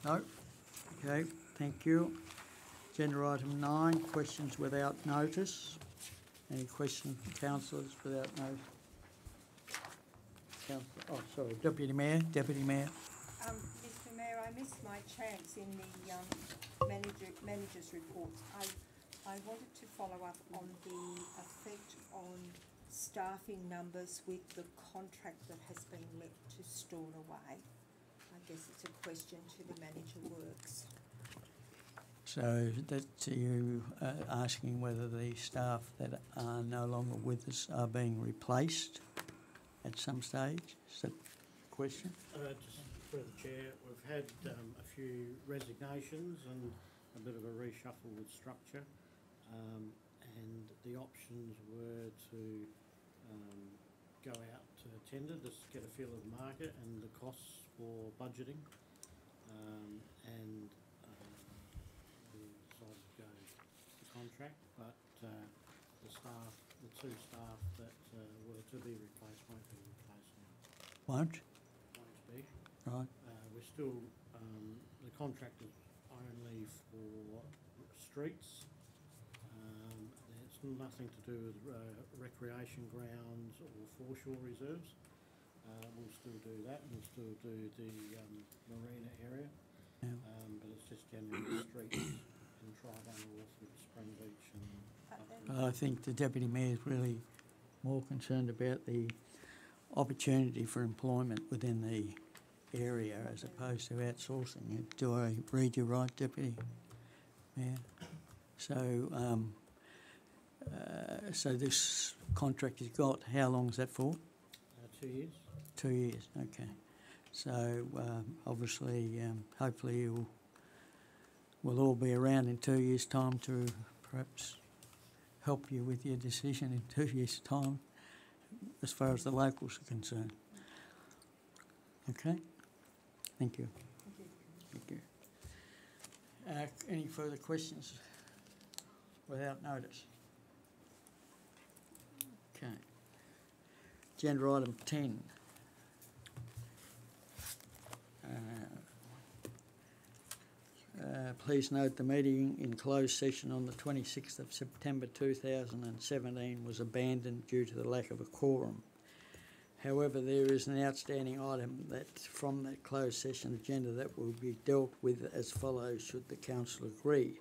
No? Okay, thank you. Agenda item 9, questions without notice. Any questions from councillors without notice? Deputy Mayor. Mr Mayor, I missed my chance in the manager's report. I wanted to follow up on the effect on staffing numbers with the contract that has been let to Stornoway. I guess it's a question to the manager works. So that you asking whether the staff that are no longer with us are being replaced at some stage? Is that the question? Just through the chair, we've had a few resignations and a bit of a reshuffle with structure, and the options were to go out to tender, just get a feel of the market and the costs for budgeting, and we decided to go to contract, but the two staff that were to be replaced won't be replaced now. Won't be. Right. We're still, the contract is only for streets. It's nothing to do with recreation grounds or foreshore reserves. We'll still do that, and we'll still do the marina area, but it's just generally streets in Trident, Orford, Spring Beach and... I think the Deputy Mayor is really more concerned about the opportunity for employment within the area as opposed to outsourcing it. Do I read you right, Deputy Mayor? So, so this contract you've got, how long is that for? 2 years. 2 years, okay. So obviously, hopefully we'll all be around in 2 years' time to perhaps help you with your decision in 2 years' time as far as the locals are concerned. Okay? Thank you. Thank you. Any further questions without notice? Okay. Agenda item 10. Please note the meeting in closed session on the 26th of September 2017 was abandoned due to the lack of a quorum. However, there is an outstanding item that from that closed session agenda that will be dealt with as follows should the council agree.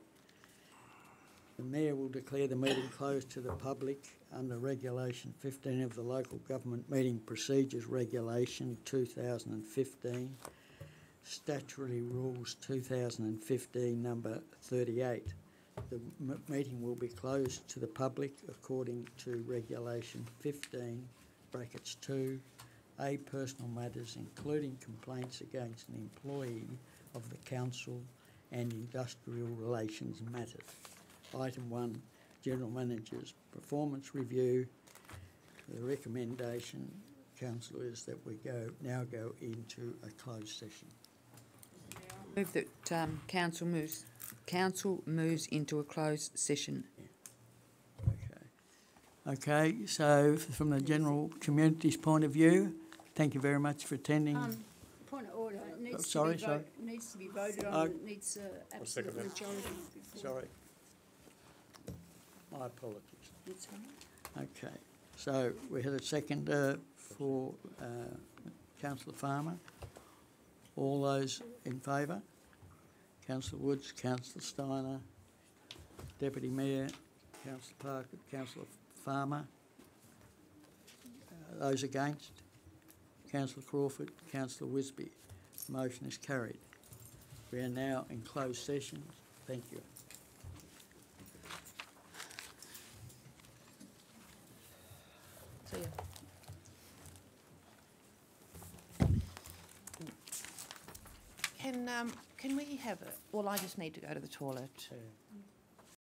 The Mayor will declare the meeting closed to the public under Regulation 15 of the Local Government Meeting Procedures Regulation 2015, Statutory Rules 2015 number 38. The meeting will be closed to the public according to Regulation 15 brackets 2, A, personal matters including complaints against an employee of the council and industrial relations matters. Item 1, General Manager's performance review. The recommendation, council is that we now go into a closed session. Move that council moves into a closed session. Okay, so from the general community's point of view, thank you very much for attending. Point of order, it needs sorry, to be sorry. needs to be voted on, it needs absolute majority. before- Sorry. My apologies. That's all right. Okay, so we had a second for councillor Farmer. All those in favour? Councillor Woods, councillor Steiner, Deputy Mayor, councillor Parker, councillor Farmer. Those against? Councillor Crawford, councillor Wisby. Motion is carried. We are now in closed session. Thank you. See ya. Can we have a, well, I just need to go to the toilet. Yeah.